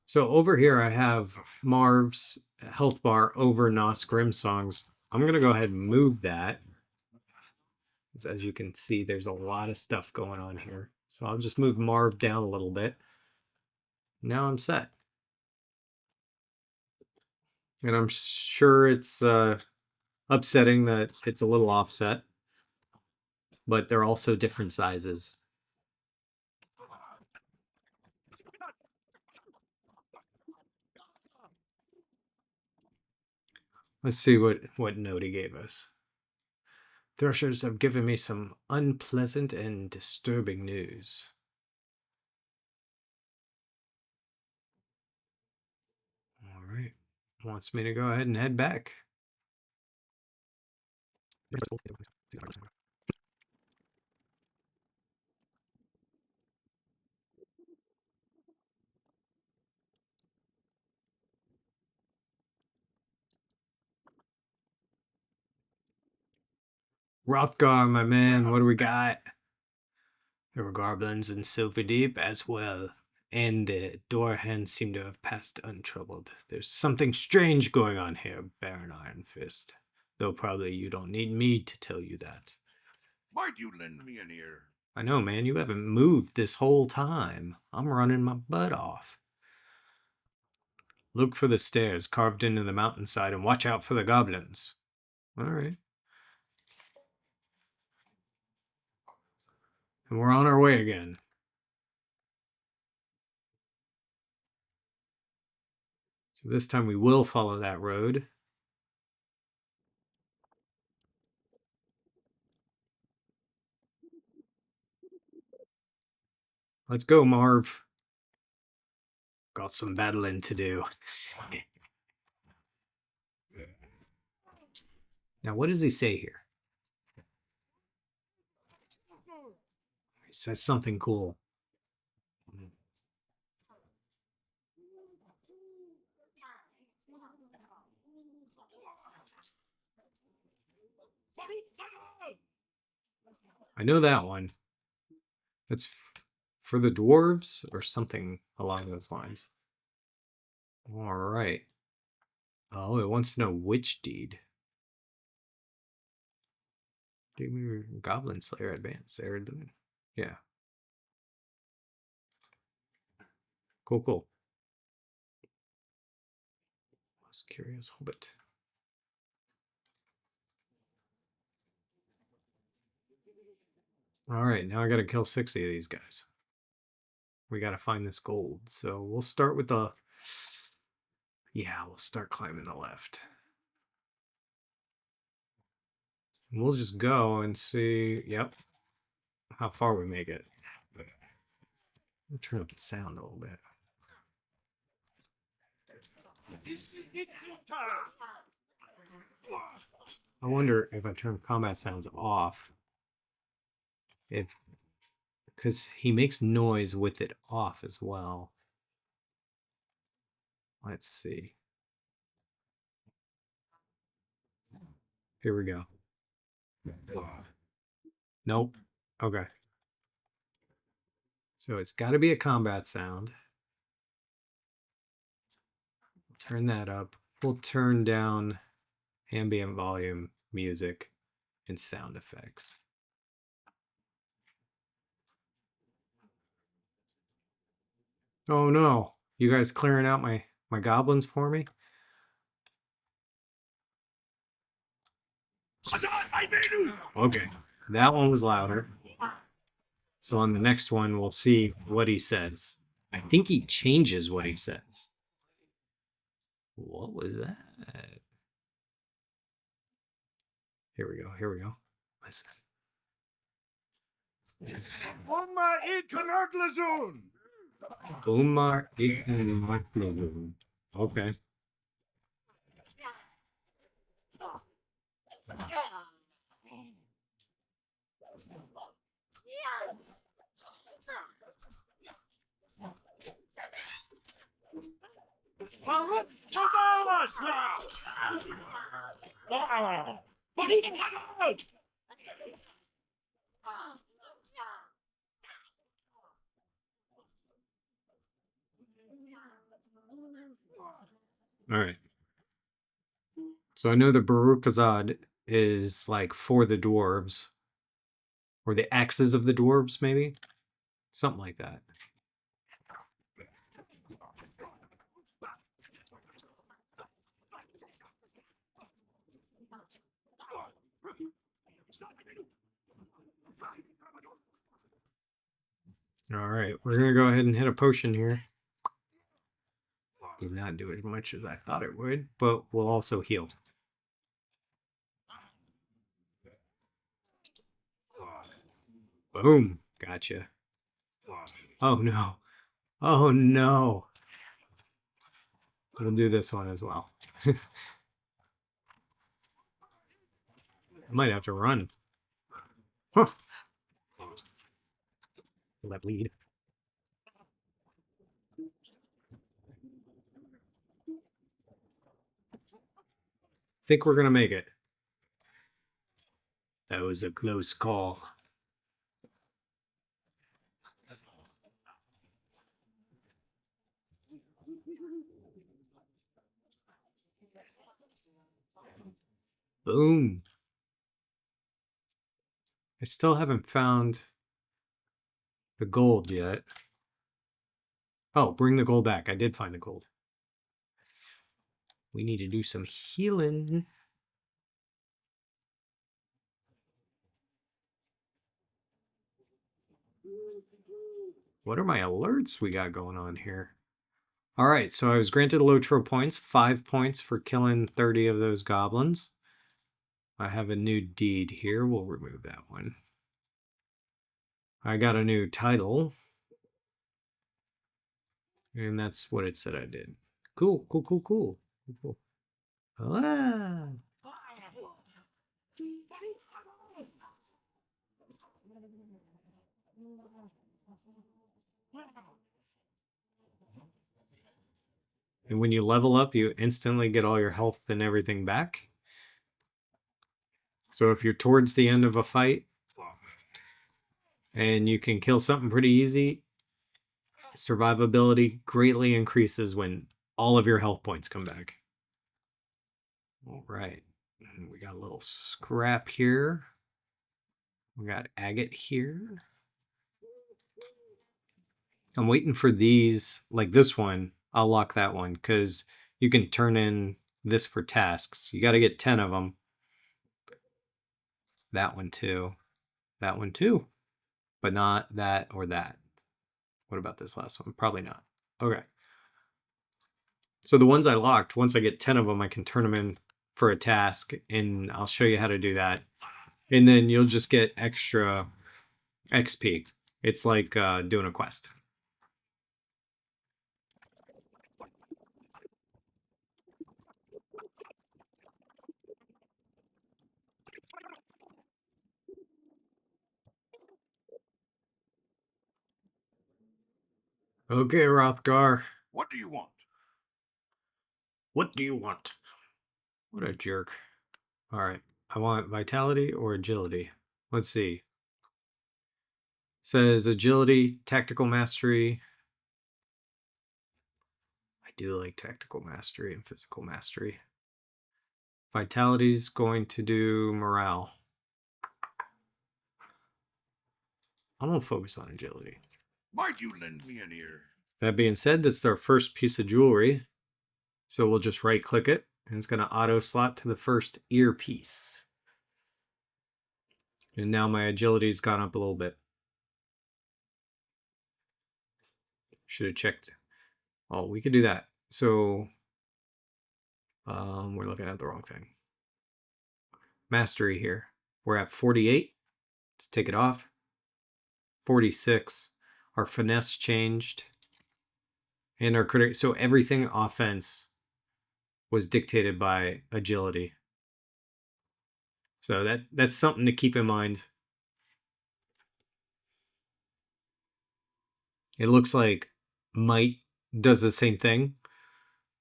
So over here I have Marv's health bar over Skorgrim songs. I'm gonna go ahead and move that. As you can see, there's a lot of stuff going on here. So I'll just move Marv down a little bit. Now I'm set. And I'm sure it's upsetting that it's a little offset, but they're also different sizes. Let's see what note he gave us. Thrushes have given me some unpleasant and disturbing news. All right. Wants me to go ahead and head back. Rothgar, my man, what do we got? There were goblins in Silver Deep as well, and the Dourhands seem to have passed untroubled. There's something strange going on here, Baron Ironfist. Though probably you don't need me to tell you that. Why'd you lend me an ear? I know, man, you haven't moved this whole time. I'm running my butt off. Look for the stairs carved into the mountainside and watch out for the goblins. All right. And we're on our way again. So this time we will follow that road. Let's go, Marv. Got some battling to do. Now, what does he say here? He says something cool. I know that one. That's for the dwarves or something along those lines. All right. Oh, it wants to know which deed. Goblin Slayer Advance. Ered Luin. Yeah. Cool, cool. Most curious hobbit. All right, now I got to kill 60 of these guys. We got to find this gold. So we'll start with the... Yeah, we'll start climbing the left. And we'll just go and see, yep, how far we make it. I'll turn up the sound a little bit. I wonder if I turn combat sounds off, because he makes noise with it off as well. Let's see. Here we go. Nope. Okay. So it's got to be a combat sound. Turn that up. We'll turn down ambient volume, music, and sound effects. Oh no. You guys clearing out my goblins for me? Okay, that one was louder. So on the next one, we'll see what he says. I think he changes what he says. What was that? Here we go. Here we go. Listen. Oma Ikanarglazun! Umar Ikan. Okay. All right. So I know the Barukazad is like for the dwarves. Or the axes of the dwarves, maybe? Something like that. All right, we're going to go ahead and hit a potion here. Did not do as much as I thought it would, but we'll also heal. Boom. Gotcha. Oh, no. Oh, no. We'll do this one as well. I might have to run. Huh. Will that bleed? Think we're going to make it. That was a close call. Boom. I still haven't found the gold yet. Oh, bring the gold back. I did find the gold. We need to do some healing. What are my alerts we got going on here? All right, so I was granted LOTRO points, 5 points for killing 30 of those goblins. I have a new deed here. We'll remove that one. I got a new title. And that's what it said I did. Cool, cool, cool, cool. Cool. Ah. And when you level up, you instantly get all your health and everything back. So if you're towards the end of a fight and you can kill something pretty easy, survivability greatly increases when all of your health points come back. All right. And we got a little scrap here. We got agate here. I'm waiting for these, like this one. I'll lock that one because you can turn in this for tasks. You got to get 10 of them. That one too. That one too. But not that or that. What about this last one? Probably not. Okay. So the ones I locked, once I get 10 of them, I can turn them in for a task, and I'll show you how to do that. And then you'll just get extra XP. It's like doing a quest. Okay, Rothgar. What do you want? What do you want? What a jerk. All right. I want vitality or agility. Let's see. Says agility, tactical mastery. I do like tactical mastery and physical mastery. Vitality's going to do morale. I'm going to focus on agility. Might you lend me an ear? That being said, this is our first piece of jewelry. So we'll just right click it and it's going to auto slot to the first earpiece. And now my agility's gone up a little bit. Should have checked. Oh, we could do that. So, we're looking at the wrong thing. Mastery here. We're at 48. Let's take it off. 46. Our finesse changed. And our critic. So everything offense was dictated by agility. So that's something to keep in mind. It looks like might does the same thing.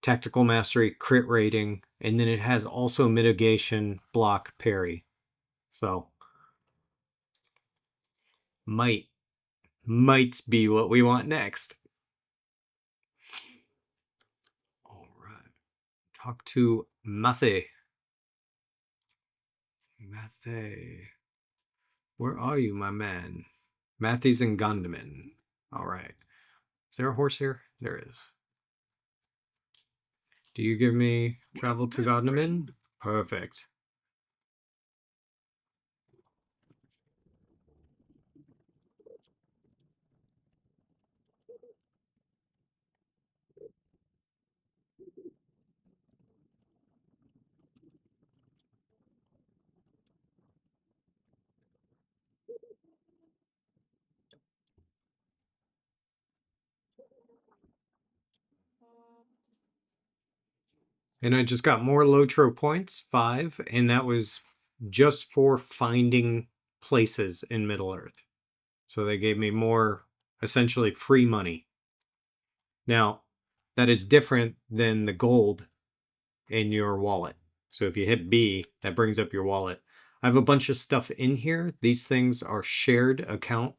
Tactical mastery, crit rating, and then it has also mitigation, block, parry. So might be what we want next. All right. Talk to Mathe. Mathe. Where are you, my man? Mathe's in Gondaman. All right. Is there a horse here? There is. Do you give me travel to Gondaman? Perfect. And I just got more LOTRO points, 5, and that was just for finding places in Middle-earth. So they gave me more, essentially free money. Now, that is different than the gold in your wallet. So if you hit B, that brings up your wallet. I have a bunch of stuff in here. These things are shared account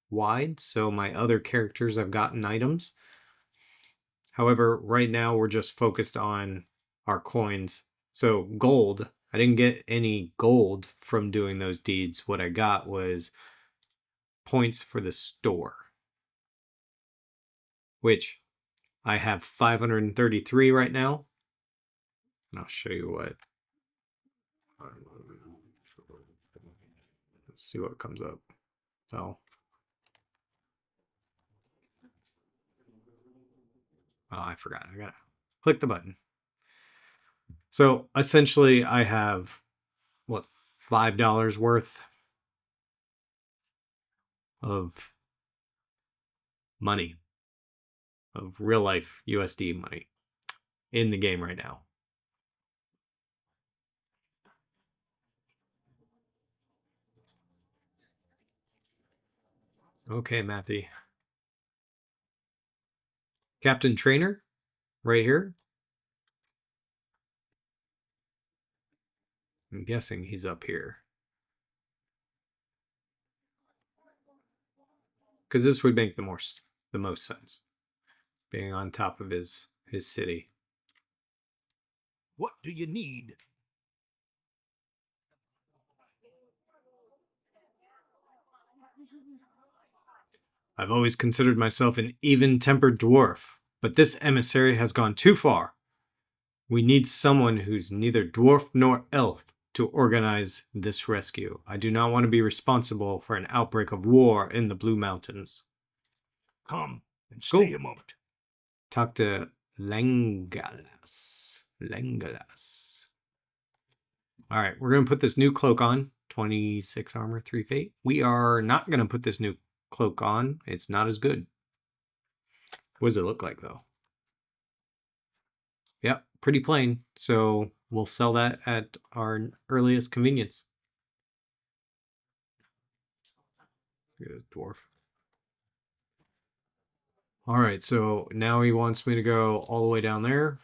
wide, so my other characters have gotten items. However, right now we're just focused on our coins. So gold, I didn't get any gold from doing those deeds. What I got was points for the store, which I have 533 right now. And I'll show you what. Let's see what comes up. So, oh, I forgot. I gotta click the button. So essentially, I have what, $5 worth of money, of real life USD money in the game right now. Okay, Matthew. Captain Trainer, right here. I'm guessing he's up here. Because this would make the most sense. Being on top of his city. What do you need? I've always considered myself an even-tempered dwarf, but this emissary has gone too far. We need someone who's neither dwarf nor elf to organize this rescue. I do not want to be responsible for an outbreak of war in the Blue Mountains. Come and stay a moment. Talk to Legolas. All right, we're going to put this new cloak on. 26 armor, 3 fate. We are not going to put this new cloak on. It's not as good. What does it look like, though? Yep, pretty plain. So we'll sell that at our earliest convenience. Good dwarf. All right, so now he wants me to go all the way down there.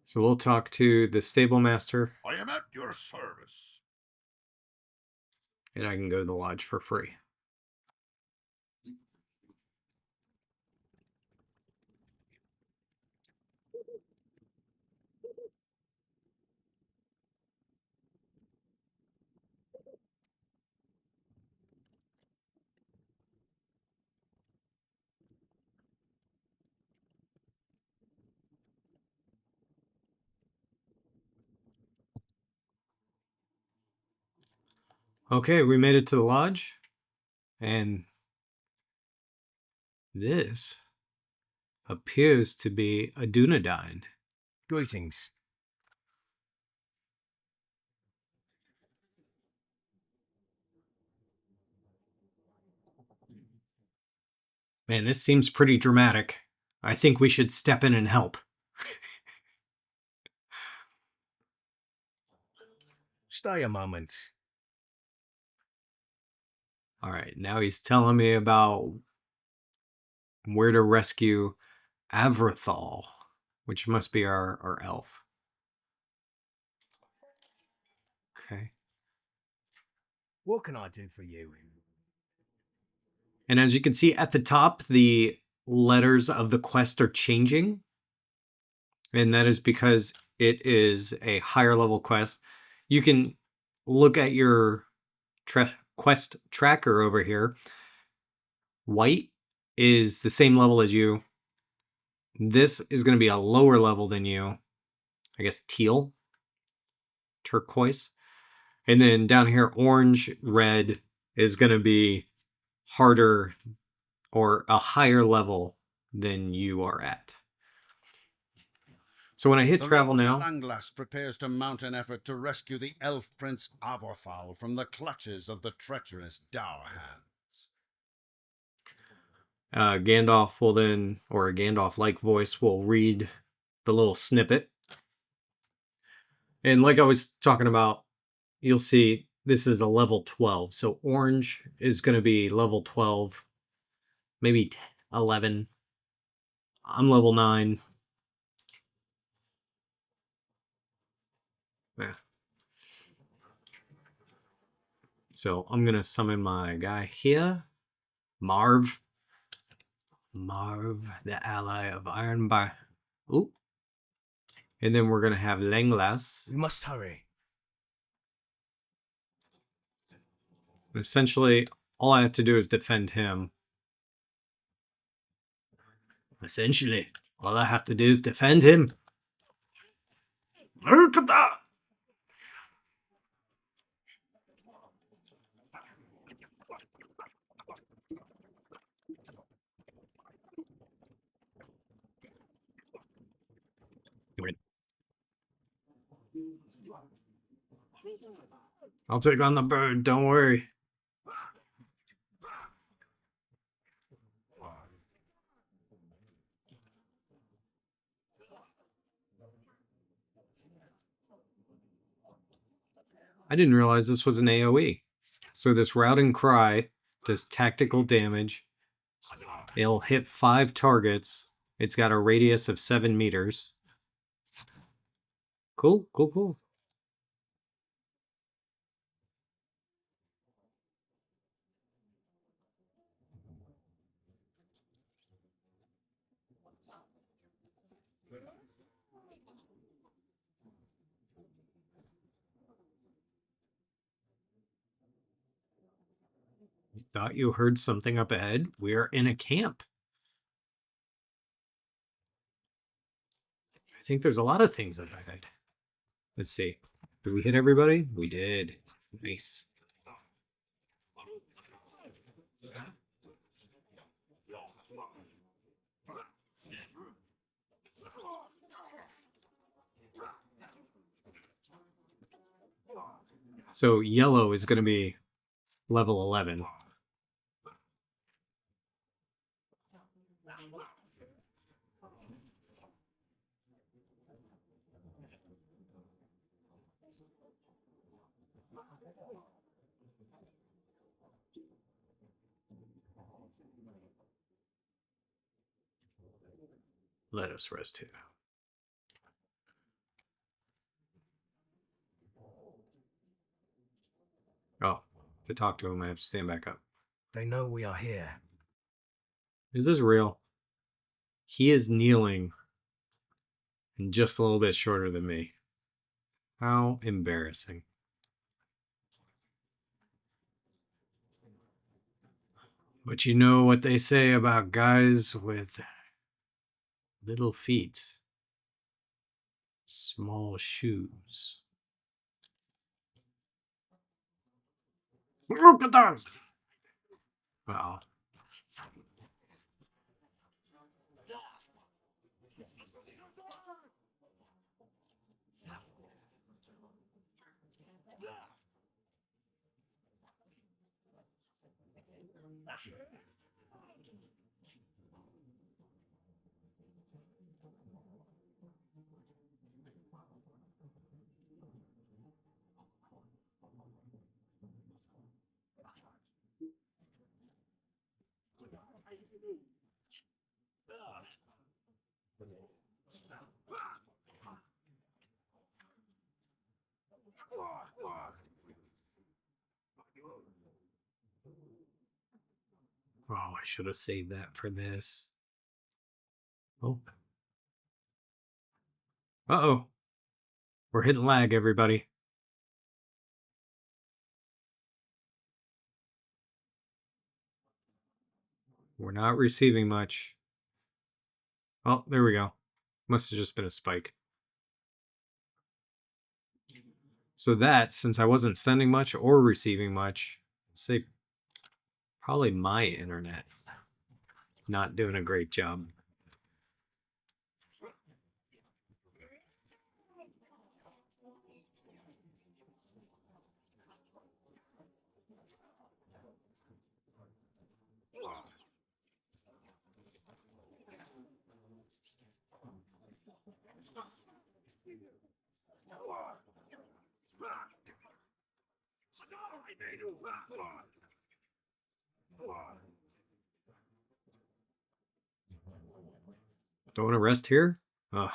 So we'll talk to the Stablemaster. I am at your service. And I can go to the lodge for free. Okay, we made it to the lodge. And this appears to be a Dunedain. Greetings. Man, this seems pretty dramatic. I think we should step in and help. Stay a moment. All right, now he's telling me about where to rescue Avrithal, which must be our elf. Okay. What can I do for you? And as you can see at the top, the letters of the quest are changing. And that is because it is a higher level quest. You can look at your quest tracker over here. White is the same level as you. This is going to be a lower level than you. I guess teal, turquoise. And then down here, orange, red is going to be harder or a higher level than you are at. So when I hit travel now, Langlass prepares to mount an effort to rescue the elf prince Avorthal from the clutches of the treacherous Dourhands. Gandalf will then, or a Gandalf-like voice will read the little snippet. And like I was talking about, you'll see this is a level 12. So orange is going to be level 12, maybe 11. I'm level 9. Yeah. So I'm going to summon my guy here, Marv. Marv, the ally of Ironbar. Ooh. And then we're going to have Langlass. We must hurry. Essentially, all I have to do is defend him. Essentially, all I have to do is defend him. Look at that! I'll take on the bird, don't worry. I didn't realize this was an AoE. So this routing cry does tactical damage. It'll hit 5 targets. It's got a radius of 7 meters. Cool, cool, cool. You thought you heard something up ahead? We're in a camp. I think there's a lot of things up ahead. Let's see. Did we hit everybody? We did. Nice. So yellow is going to be level 11. Let us rest here. Oh, to talk to him, I have to stand back up. They know we are here. Is this real? He is kneeling and just a little bit shorter than me. How embarrassing. But you know what they say about guys with little feet, small shoes. Wow. Oh, I should have saved that for this. Oh. Uh-oh. We're hitting lag, everybody. We're not receiving much. Oh, there we go. Must have just been a spike. So that, since I wasn't sending much or receiving much, I'd say probably my internet not doing a great job. Don't want to rest here? Ugh.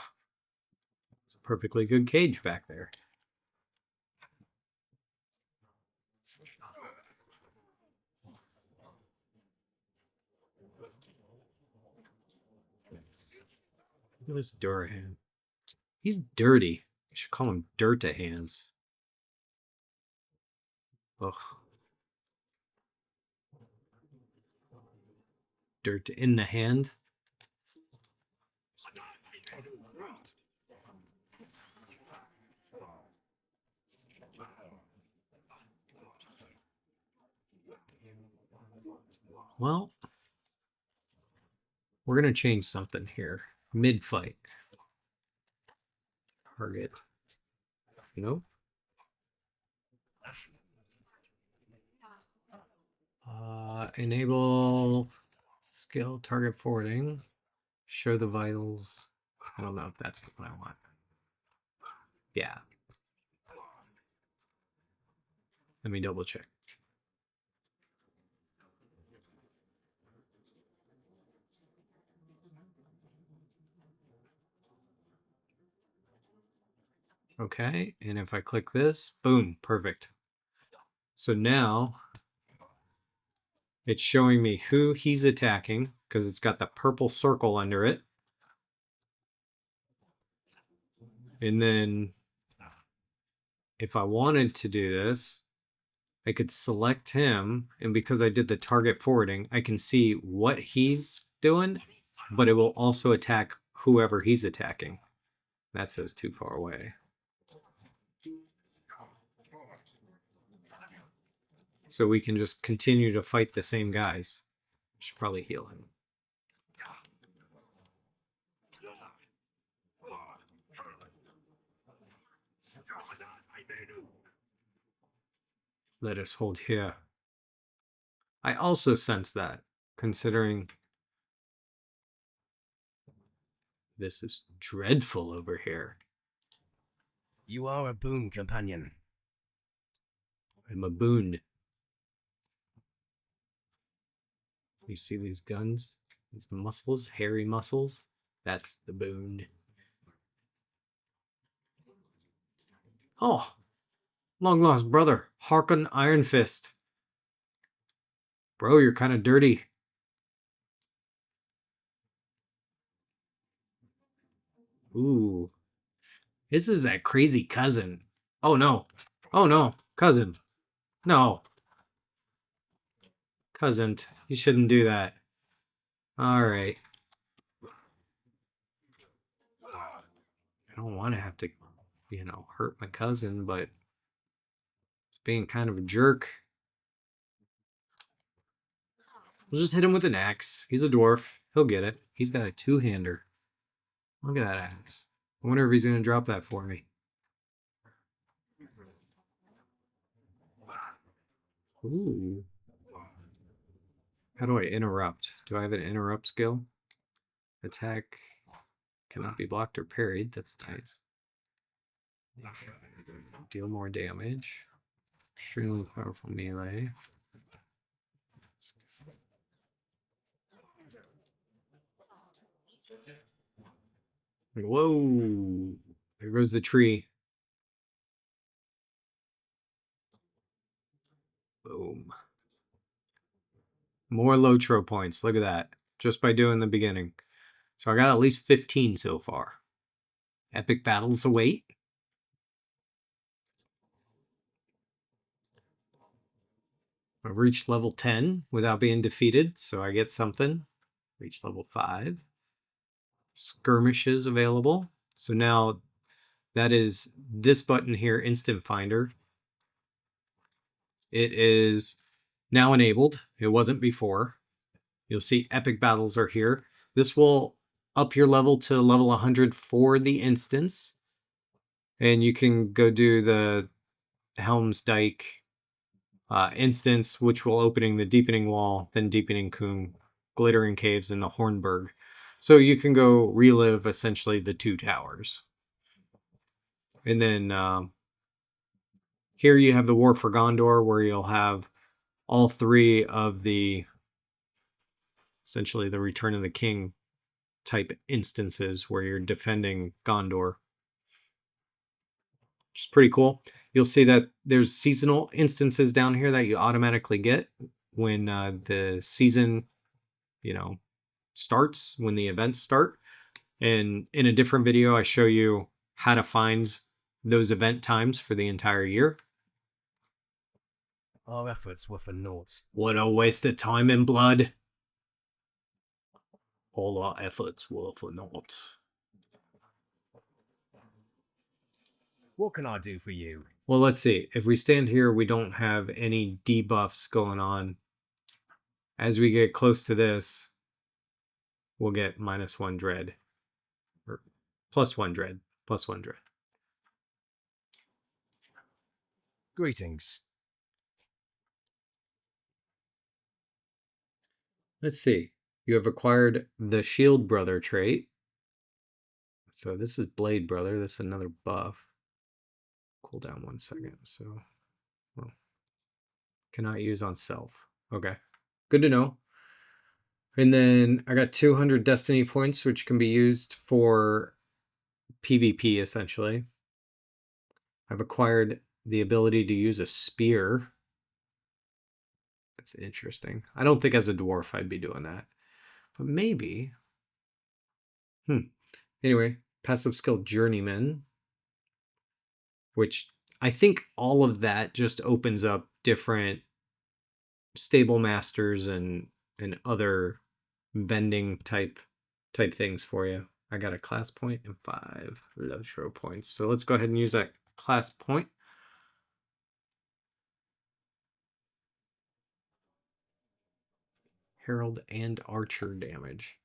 It's a perfectly good cage back there. Look at this Dourhan. He's dirty. You should call him Dirtahands. Ugh. Dirt in the hand. Well, we're going to change something here. Mid-fight. Target. Nope. Enable skill target forwarding. Show the vitals. I don't know if that's what I want. Yeah. Let me double check. Okay, and if I click this, boom, perfect. So now it's showing me who he's attacking because it's got the purple circle under it. And then if I wanted to do this, I could select him, and because I did the target forwarding, I can see what he's doing, but it will also attack whoever he's attacking. That says too far away. So we can just continue to fight the same guys. Should probably heal him. Let us hold here. I also sense that, considering this is dreadful over here. You are a boon companion. I'm a boon. You see these guns? These muscles, hairy muscles? That's the boon. Oh, long lost brother, Harkon Ironfist. Bro, you're kind of dirty. Ooh. This is that crazy cousin. Oh no. Oh no. Cousin. No. Cousin, you shouldn't do that. Alright. I don't want to have to, hurt my cousin, but it's being kind of a jerk. We'll just hit him with an axe. He's a dwarf. He'll get it. He's got a two-hander. Look at that axe. I wonder if he's going to drop that for me. Ooh. How do I interrupt? Do I have an interrupt skill? Attack cannot be blocked or parried. That's nice. Deal more damage. Extremely powerful melee. Whoa! There goes the tree. Boom. More LOTRO points. Look at that. Just by doing the beginning. So I got at least 15 so far. Epic battles await. I've reached level 10 without being defeated, so I get something. Reach level 5. Skirmishes available. So now that is this button here, Instant Finder. It is now enabled. It wasn't before. You'll see epic battles are here. This will up your level to level 100 for the instance. And you can go do the Helm's Dyke instance, which will opening the Deepening Wall, then Deepening Coombe, Glittering Caves, and the Hornburg. So you can go relive essentially the two towers. And then here you have the War for Gondor, where you'll have all three of the, essentially the Return of the King type instances where you're defending Gondor. Which is pretty cool. You'll see that there's seasonal instances down here that you automatically get when the season, starts, when the events start. And in a different video, I show you how to find those event times for the entire year. Our efforts were for naught. What a waste of time and blood. All our efforts were for naught. What can I do for you? Well, let's see. If we stand here, we don't have any debuffs going on. As we get close to this, we'll get -1 dread. Or +1 dread. +1 dread. Greetings. Let's see. You have acquired the Shield Brother trait. So this is Blade Brother. This is another buff. Cool down 1 second. So, well, cannot use on self. Okay. Good to know. And then I got 200 Destiny points, which can be used for PvP, essentially. I've acquired the ability to use a spear. That's interesting. I don't think as a dwarf I'd be doing that. But maybe. Anyway, passive skill Journeyman, which I think all of that just opens up different Stablemasters and other vending type things for you. I got a class point and 5 LOTRO points. So let's go ahead and use that class point. Herald and Archer damage.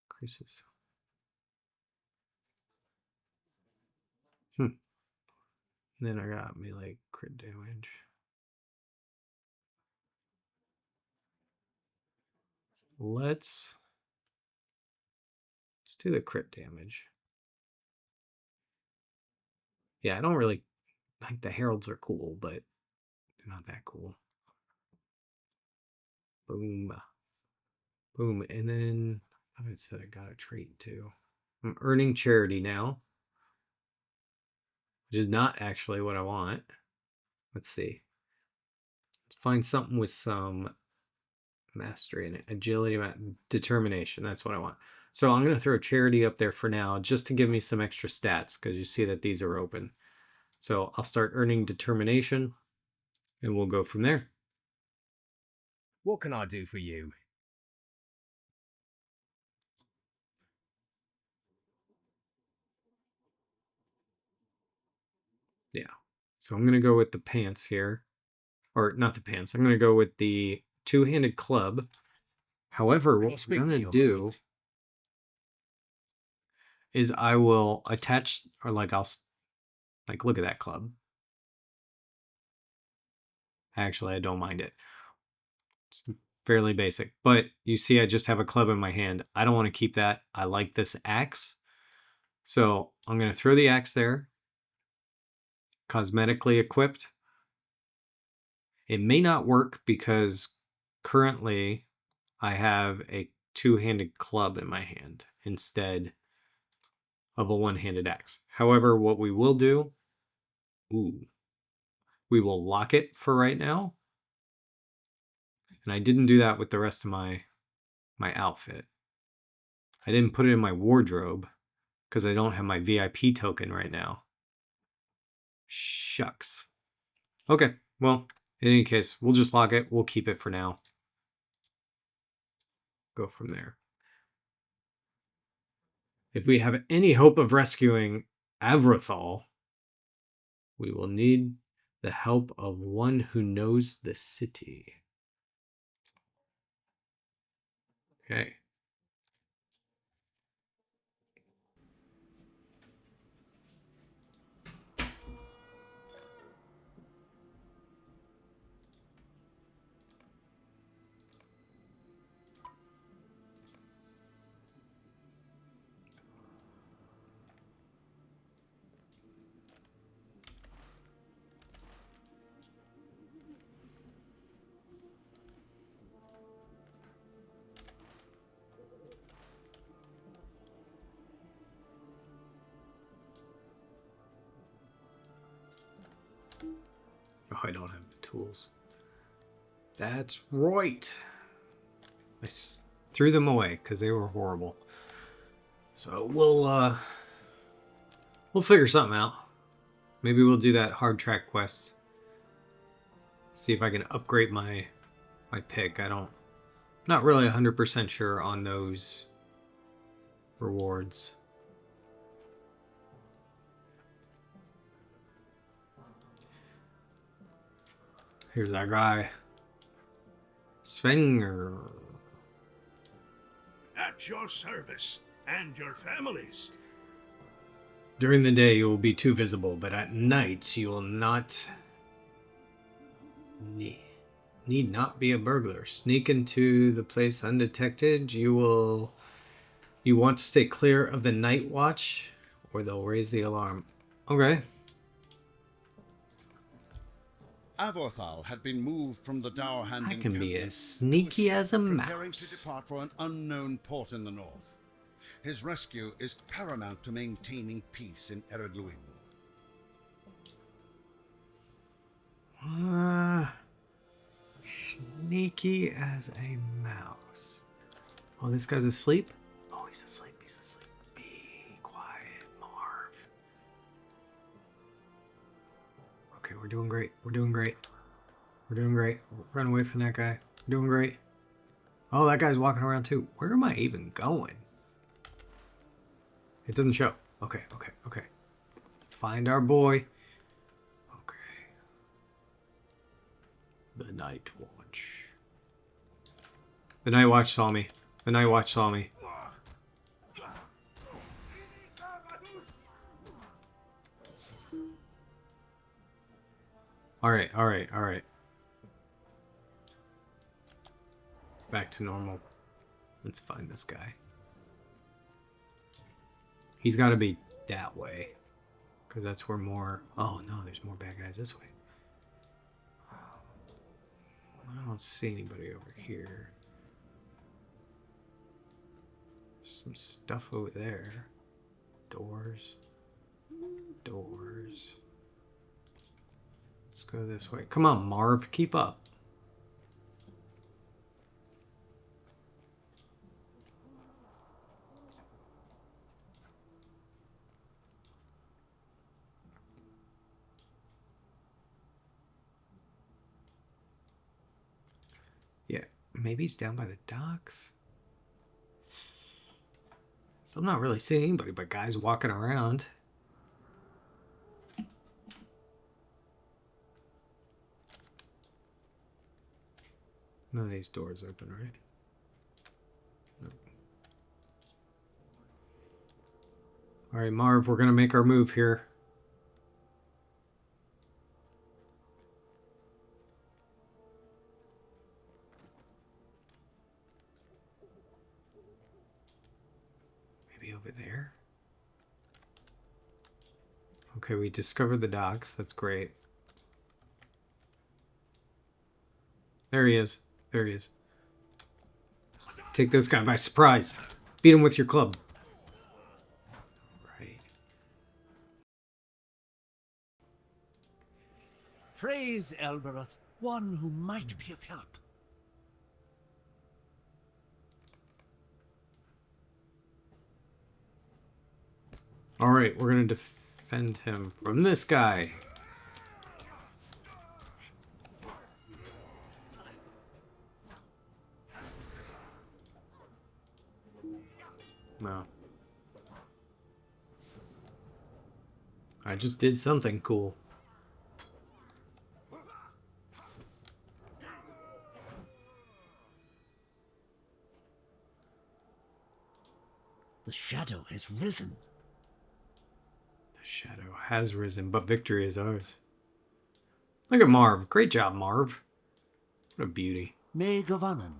Increases. Then I got melee crit damage. Let's do the crit damage. Yeah, I don't really think the heralds are cool, but they're not that cool. Boom. Boom. And then I said I got a trait too. I'm earning charity now, which is not actually what I want. Let's see. Let's find something with some mastery in it. Agility, determination. That's what I want. So I'm going to throw charity up there for now just to give me some extra stats because you see that these are open. So I'll start earning determination and we'll go from there. What can I do for you? Yeah. So I'm going to go with the pants here. Or not the pants. I'm going to go with the two-handed club. However, what we're going to do is I will attach, or like I'll, like, look at that club. Actually, I don't mind it. It's fairly basic. But you see, I just have a club in my hand. I don't want to keep that. I like this axe. So I'm going to throw the axe there. Cosmetically equipped. It may not work because currently I have a two-handed club in my hand instead of a one-handed axe. However, what we will do, we will lock it for right now. And I didn't do that with the rest of my outfit. I didn't put it in my wardrobe because I don't have my VIP token right now. Shucks. Okay, well, in any case, we'll just lock it. We'll keep it for now. Go from there. If we have any hope of rescuing Avrothal, we will need the help of one who knows the city. Okay. Oh, I don't have the tools. That's right. I threw them away because they were horrible. So we'll figure something out. Maybe we'll do that hard track quest. See if I can upgrade my pick. Not really 100% sure on those rewards. Here's that guy. Svenger. At your service and your families. During the day you will be too visible, but at night you will not need not be a burglar. Sneak into the place undetected. You want to stay clear of the night watch or they'll raise the alarm. Okay. Avorthal had been moved from the Dourhand I can be encampment as sneaky as a preparing to mouse. depart for an unknown port in the north. His rescue is paramount to maintaining peace in Ered Luin. Sneaky as a mouse. Oh, this guy's asleep? Oh, he's asleep. He's asleep. Be quiet, Marv. Okay, we're doing great. We're doing great. We're doing great. Run away from that guy. We're doing great. Oh, that guy's walking around too. Where am I even going? It doesn't show. Okay, okay, okay. Find our boy. Okay. The Night Watch. The Night Watch saw me. The Night Watch saw me. Alright, alright, alright. Back to normal. Let's find this guy. He's got to be that way. Because that's where more... Oh, no, there's more bad guys this way. I don't see anybody over here. There's some stuff over there. Doors. Doors. Let's go this way. Come on, Marv. Keep up. Yeah, maybe he's down by the docks. So I'm not really seeing anybody but guys walking around. None of these doors open, right? No. Alright, Marv, we're going to make our move here. Maybe over there? Okay, we discovered the docks. That's great. There he is. There he is. Take this guy by surprise. Beat him with your club. Right. Praise Elberoth, one who might be of help. Alright, we're going to defend him from this guy. No. I just did something cool. The shadow has risen. The shadow has risen, but victory is ours. Look at Marv. Great job, Marv. What a beauty. May Govanen.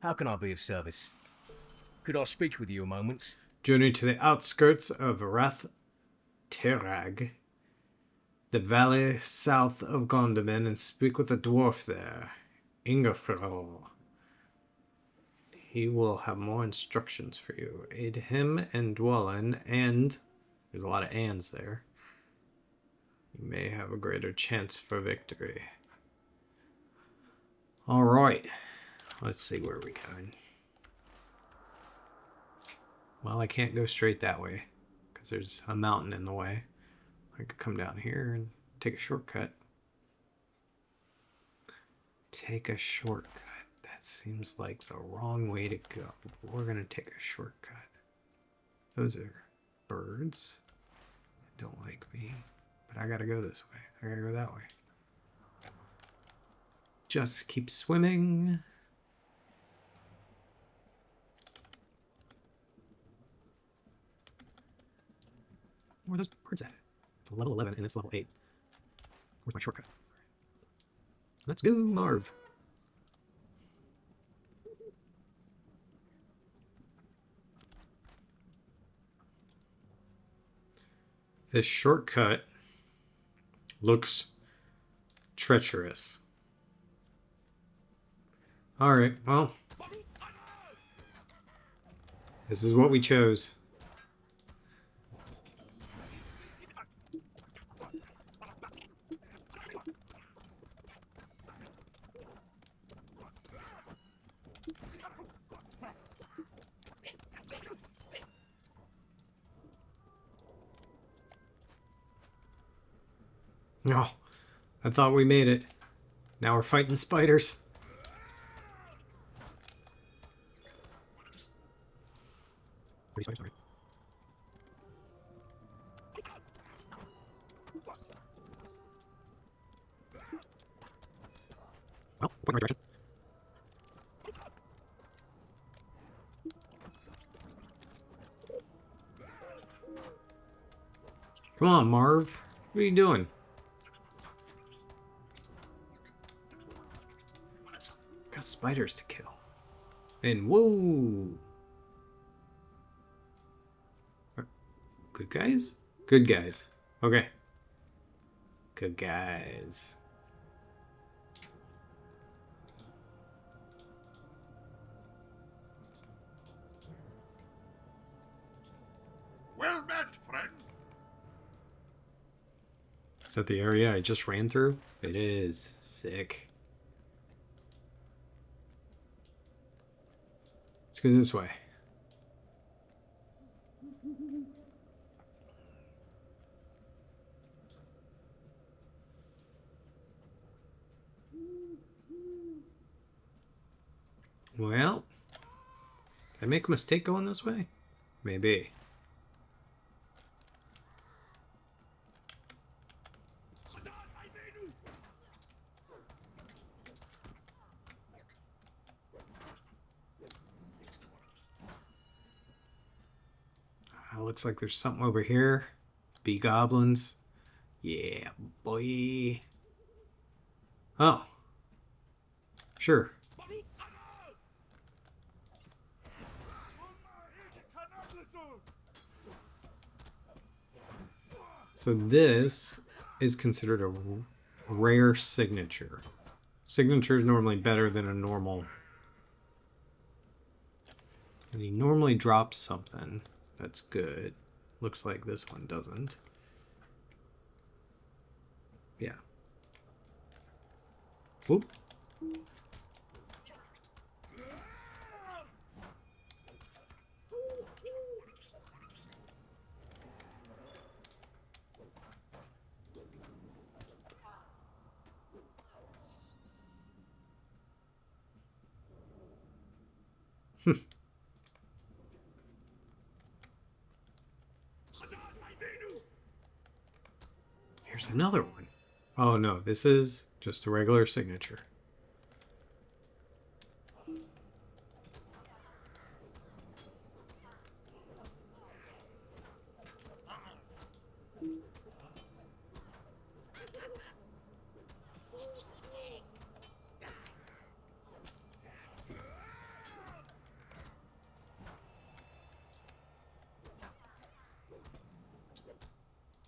How can I be of service? Could I speak with you a moment? Journey to the outskirts of Rath Terag, the valley south of Gondomin, and speak with a dwarf there, Ingefril. He will have more instructions for you. Aid him and Dwellin, and there's a lot of ands there. You may have a greater chance for victory. Alright. Let's see where we're going. Well, I can't go straight that way because there's a mountain in the way. I could come down here and take a shortcut. Take a shortcut. That seems like the wrong way to go. But we're going to take a shortcut. Those are birds. They don't like me. But I got to go this way. I got to go that way. Just keep swimming. Where are those birds at? It's a level 11 and it's level 8. Where's my shortcut? Let's go, Marv. This shortcut looks treacherous. Alright, well. This is what we chose. No, I thought we made it. Now we're fighting spiders. Sorry. Well, point in the right direction. Come on, Marv. What are you doing? Got spiders to kill. And whoa! Good guys? Good guys. Okay. Good guys. Well met, friend. Is that the area I just ran through? It is. Sick. Let's go this way. Well, did I make a mistake going this way? Maybe. looks like there's something over here. Be goblins. Yeah, boy. Oh. Sure. So this is considered a rare signature. Signature is normally better than a normal. And he normally drops something that's good. Looks like this one doesn't. Yeah. Whoop. Here's another one. Oh no, this is just a regular signature.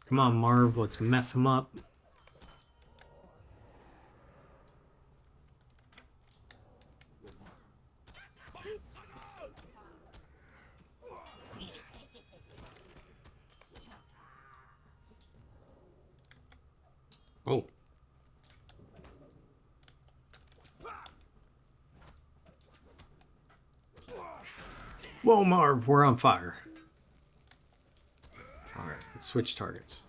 Come on, Marv, let's mess him up. Oh. Whoa, Marv, we're on fire. Alright, let's switch targets.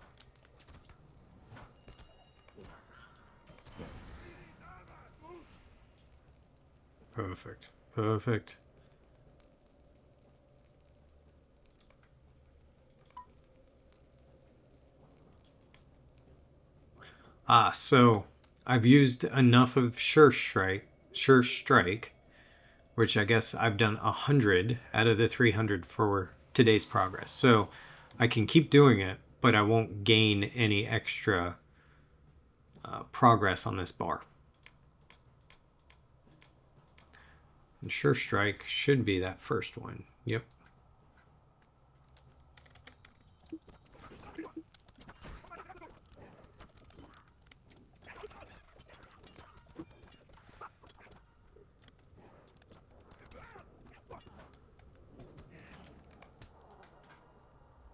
Perfect. Perfect. Ah, so I've used enough of Sure Strike, which I guess I've done 100 out of the 300 for today's progress. So I can keep doing it, but I won't gain any extra progress on this bar. And Sure Strike should be that first one. Yep.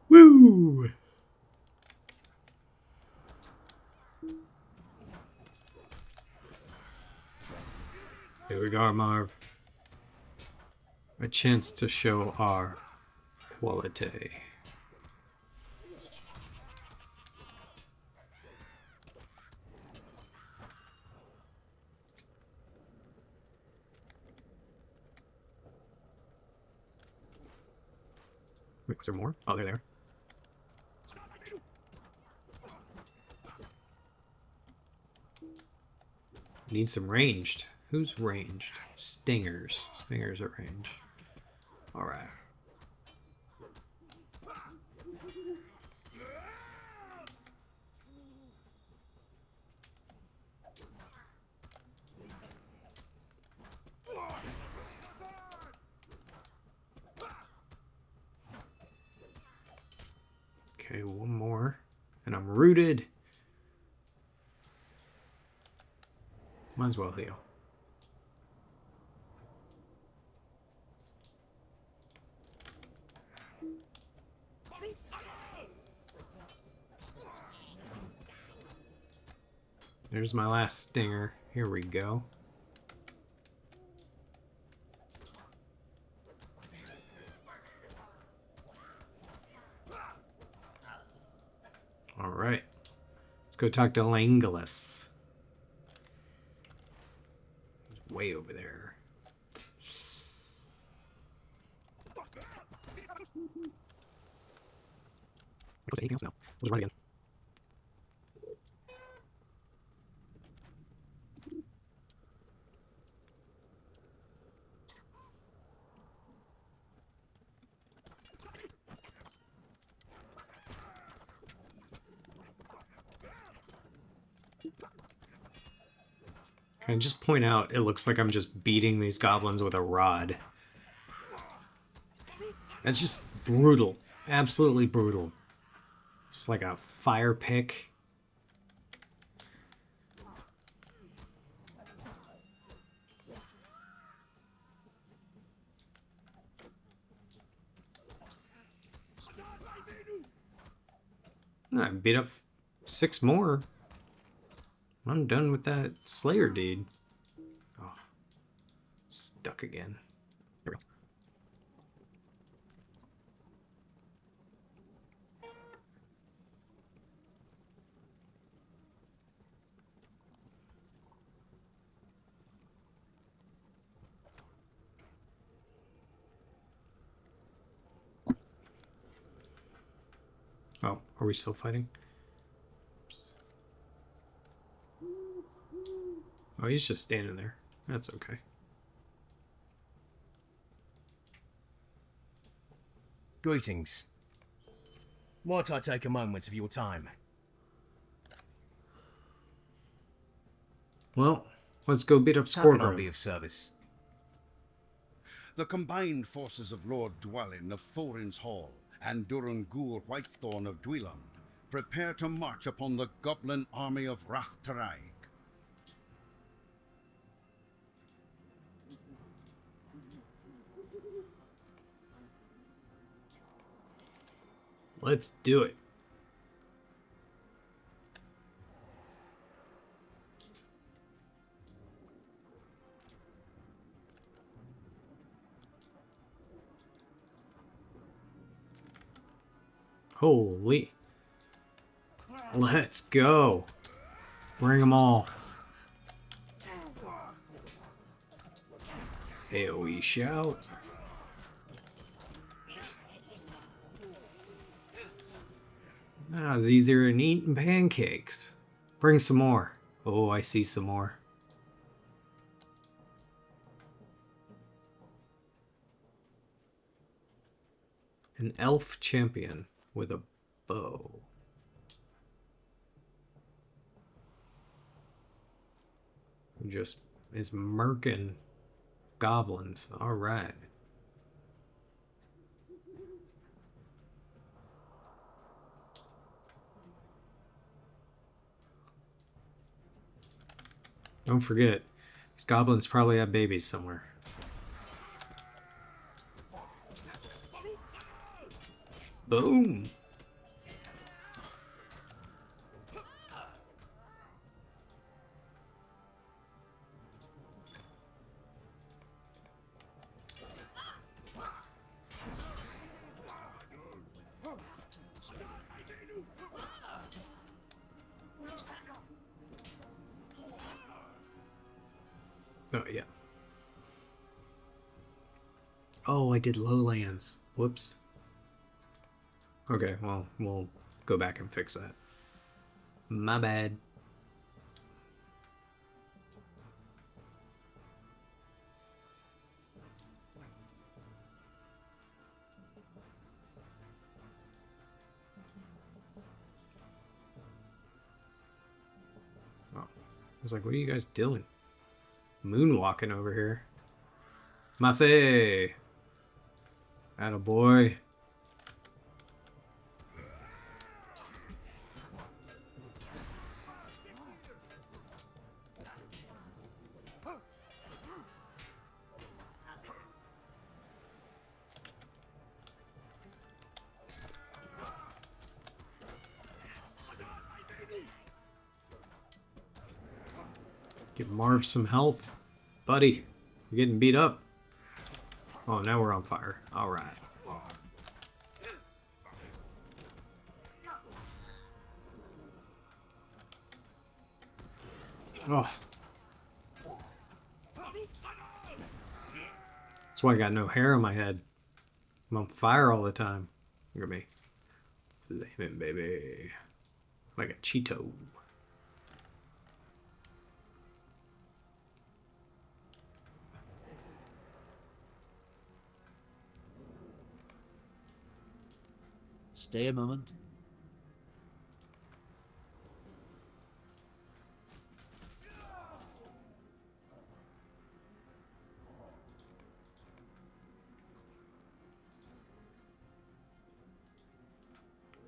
Woo! Here we go, Marv. A chance to show our quality. Wait, was there more? Oh, they're there. Need some ranged. Who's ranged? Stingers. Stingers are ranged. Alright. Okay, one more. And I'm rooted. Might as well heal. There's my last stinger. Here we go. All right. Let's go talk to Langelis. He's way over there. Anything else? No. So let's run again. Can I just point out, it looks like I'm just beating these goblins with a rod. That's just brutal. Absolutely brutal. Just like a fire pick. I beat up 6 more. I'm done with that Slayer dude. Oh, stuck again. Oh, are we still fighting? Oh, he's just standing there. That's okay. Greetings. Might I take a moment of your time? Well, let's go beat up How can I Skorgrím. be of service? The combined forces of Lord Dwellin of Thorin's Hall and Durin Whitethorn of Dweland prepare to march upon the goblin army of Rath Taraig. Let's do it. Holy. Let's go. Bring them all. AoE shout. Ah, it's easier than eating pancakes. Bring some more. Oh, I see some more. An elf champion with a bow. Who just is murking goblins. Alright. Don't forget, these goblins probably have babies somewhere. Boom! Oh, yeah. Oh, I did lowlands. Whoops. Okay, well, we'll go back and fix that. My bad. Oh, I was like, what are you guys doing? Moonwalking over here. Mathe! Attaboy. Give Marv some health. Buddy, you're getting beat up. Oh, now we're on fire. Alright. Oh. That's why I got no hair on my head. I'm on fire all the time. Look at me. Flaming, baby. Like a Cheeto. Stay a moment.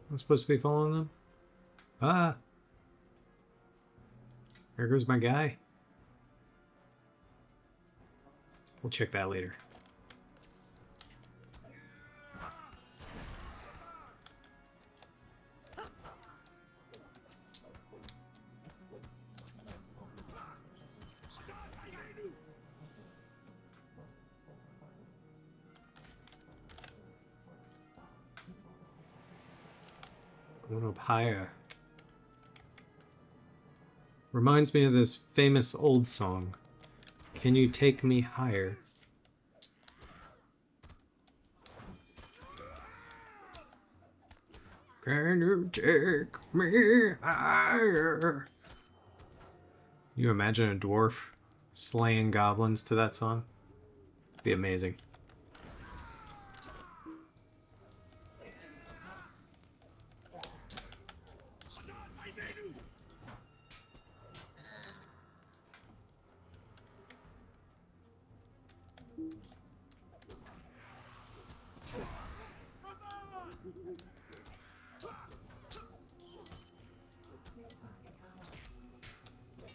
I'm supposed to be following them? Ah! There goes my guy. We'll check that later. Going up higher. Reminds me of this famous old song. Can you take me higher? Can you take me higher? You imagine a dwarf slaying goblins to that song? It'd be amazing.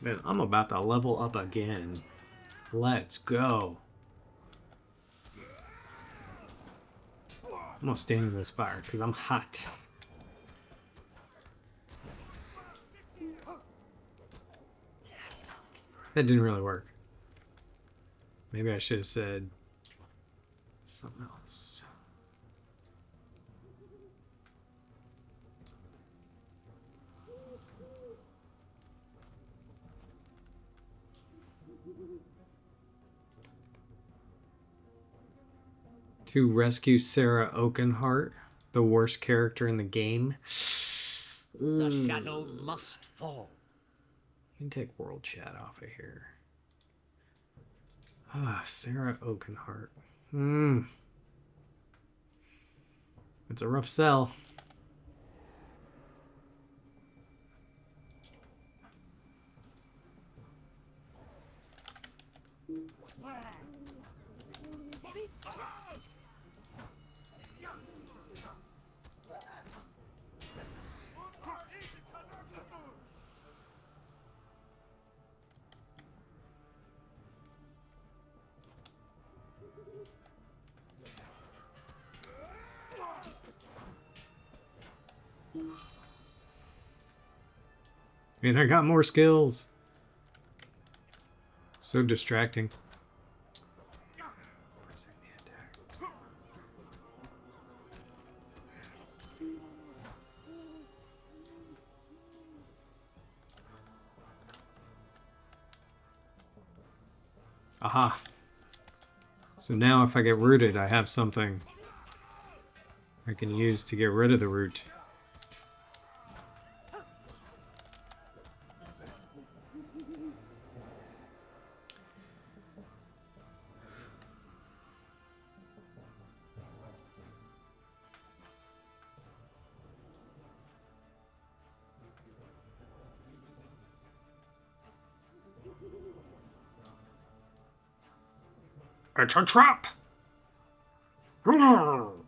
Man, I'm about to level up again. Let's go. I'm gonna stand in this fire because I'm hot. That didn't really work. Maybe I should have said something else. To rescue Sarah Oakenheart, the worst character in the game. The shadow must fall. Let me take World Chat off of here. Ah, Sarah Oakenheart. It's a rough sell. And I got more skills. So distracting. Aha. So now if I get rooted, I have something I can use to get rid of the root. It's a trap! Oh,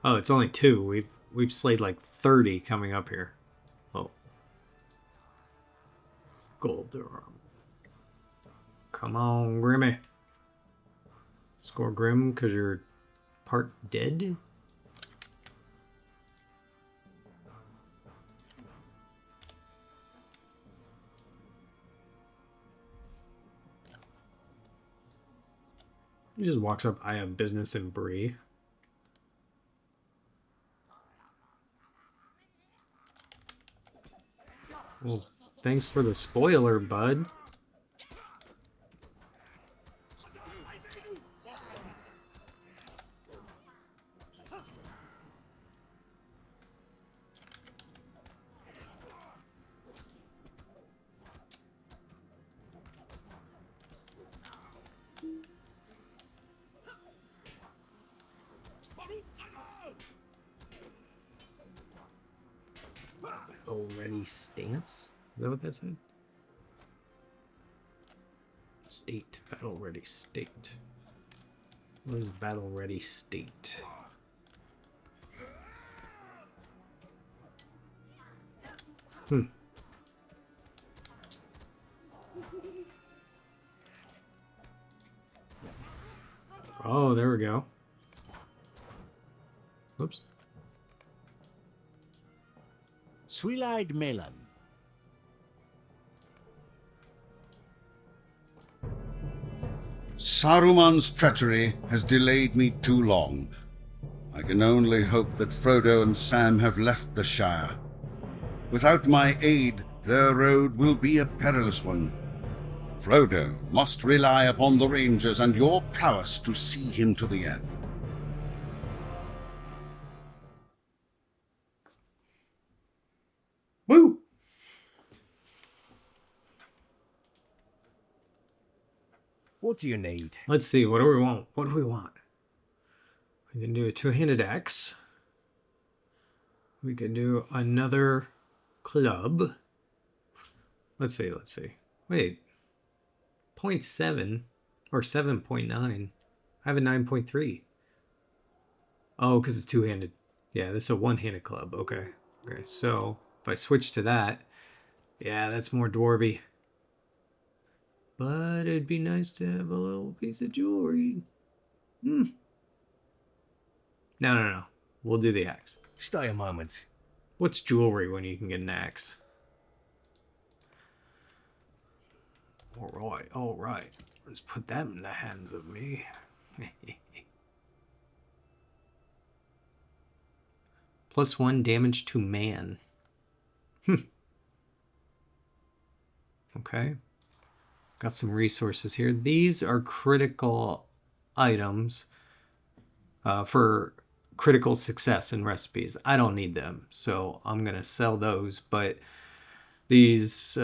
it's only 2. We've slayed like 30 coming up here. Oh. Skorgrím. Come on, Grimmy. Skorgrím, because you're part dead? He just walks up, I have business in Bree. Well, thanks for the spoiler, bud. Already stance? Is that what that said? State. Battle ready state. What is battle ready state? Oh, there we go. Oops. Sweet-eyed Melon. Saruman's treachery has delayed me too long. I can only hope that Frodo and Sam have left the Shire. Without my aid, their road will be a perilous one. Frodo must rely upon the Rangers and your prowess to see him to the end. Woo! What do you need? Let's see. What do we want? What do we want? We can do a two-handed axe. We can do another club. Let's see. Wait. 0.7 or 7.9. I have a 9.3. Oh, because it's two-handed. Yeah, this is a one-handed club. Okay. Okay, so if I switch to that, yeah, that's more dwarvy. But it'd be nice to have a little piece of jewelry. No. We'll do the axe. Stay a moment. What's jewelry when you can get an axe? All right. Let's put that in the hands of me. +1 damage to man. Okay. Got some resources here. These are critical items for critical success in recipes. I don't need them, so I'm going to sell those. But these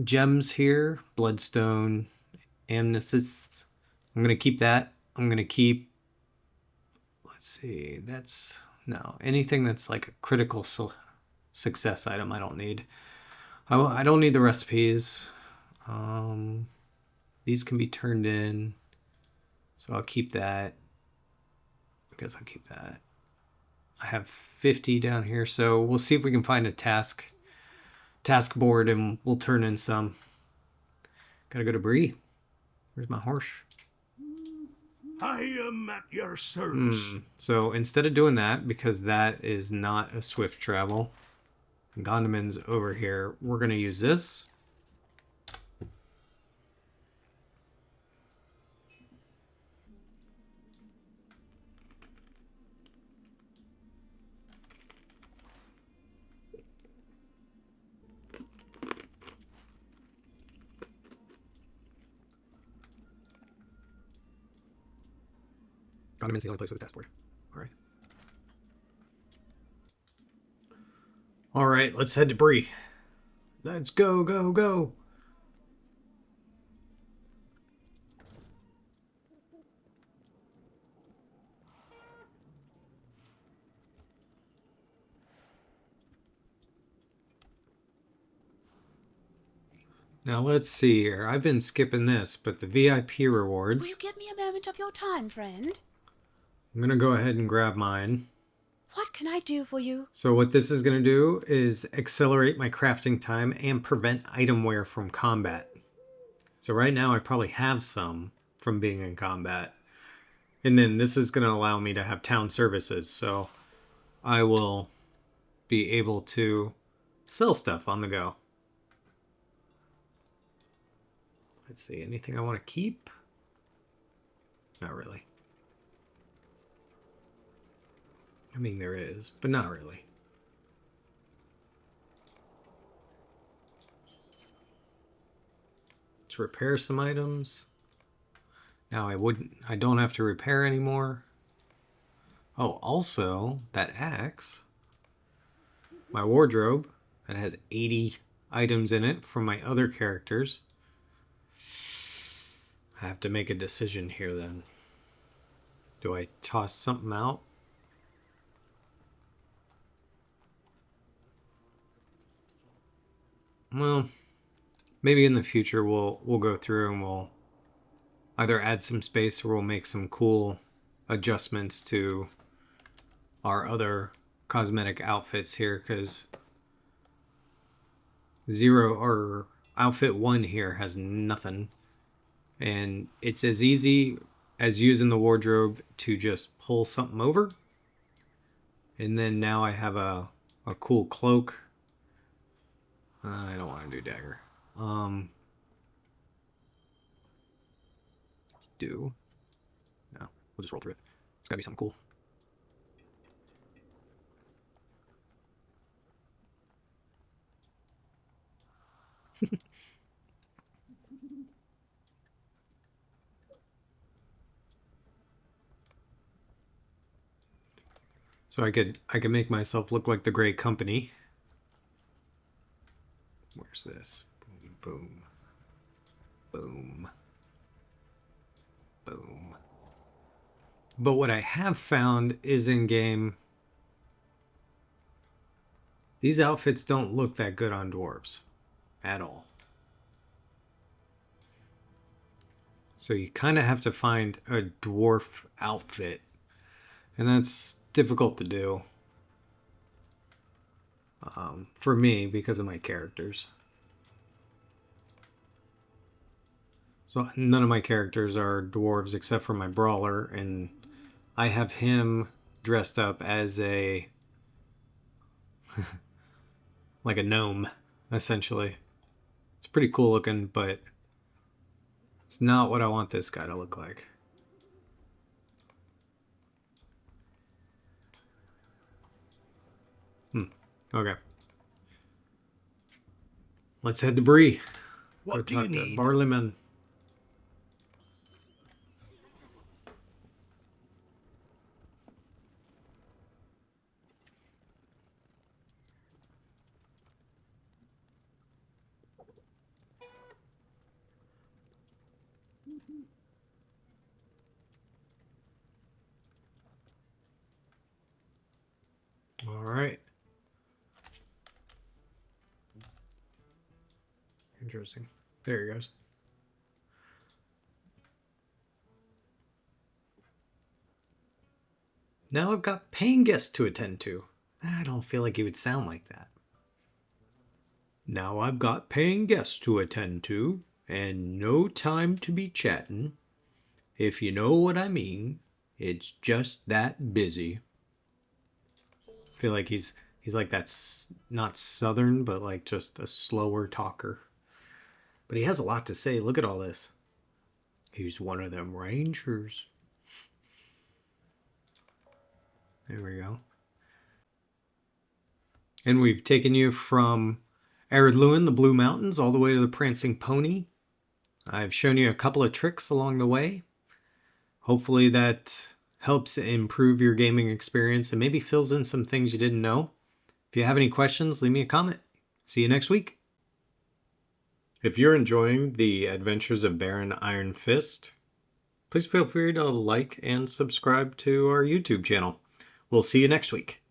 gems here, bloodstone, amethysts, I'm going to keep that. I'm going to keep, let's see, that's, no, anything that's like a critical success item I don't need. I don't need the recipes. These can be turned in, so I'll keep that. I guess I'll keep that. I have 50 down here, so we'll see if we can find a task board and we'll turn in some. Gotta go to Bree. Where's my horse? I am at your service. So instead of doing that, because that is not a swift travel, Gondaman's over here, we're gonna use this. Gondaman's the only place with a task board. All right, let's head to Bree. Let's go, go, go. Now let's see here. I've been skipping this, but the VIP rewards. Will you give me a moment of your time, friend? I'm going to go ahead and grab mine. What can I do for you? So what this is going to do is accelerate my crafting time and prevent item wear from combat. So right now I probably have some from being in combat. And then this is going to allow me to have town services. So I will be able to sell stuff on the go. Let's see, anything I want to keep? Not really. I mean, there is, but not really. Let's repair some items. Now I don't have to repair anymore. Oh, also, that axe, my wardrobe, that has 80 items in it from my other characters. I have to make a decision here then. Do I toss something out? Well, maybe in the future we'll go through and we'll either add some space or we'll make some cool adjustments to our other cosmetic outfits here, because 0 or outfit 1 here has nothing. And it's as easy as using the wardrobe to just pull something over. And then now I have a cool cloak. I don't want to do dagger. No, we'll just roll through it. There's gotta be something cool. So I could make myself look like the Grey Company. Where's this? Boom, boom, boom, boom. But what I have found is in game, these outfits don't look that good on dwarves at all. So you kind of have to find a dwarf outfit, and that's difficult to do for me because of my characters. So none of my characters are dwarves except for my brawler, and I have him dressed up as a like a gnome, essentially. It's pretty cool looking, but it's not what I want this guy to look like. Okay. Let's head to Bree. What do you need? Barleyman. All right. Interesting. There he goes. Now I've got paying guests to attend to. I don't feel like he would sound like that. Now I've got paying guests to attend to, and no time to be chatting. If you know what I mean, it's just that busy. I feel like he's like that's not southern, but like just a slower talker. But he has a lot to say. Look at all this. He's one of them rangers. There we go. And we've taken you from Ered Luin, the Blue Mountains, all the way to the Prancing Pony. I've shown you a couple of tricks along the way. Hopefully that helps improve your gaming experience and maybe fills in some things you didn't know. If you have any questions, leave me a comment. See you next week. If you're enjoying the adventures of Baron Ironfist, please feel free to like and subscribe to our YouTube channel. We'll see you next week.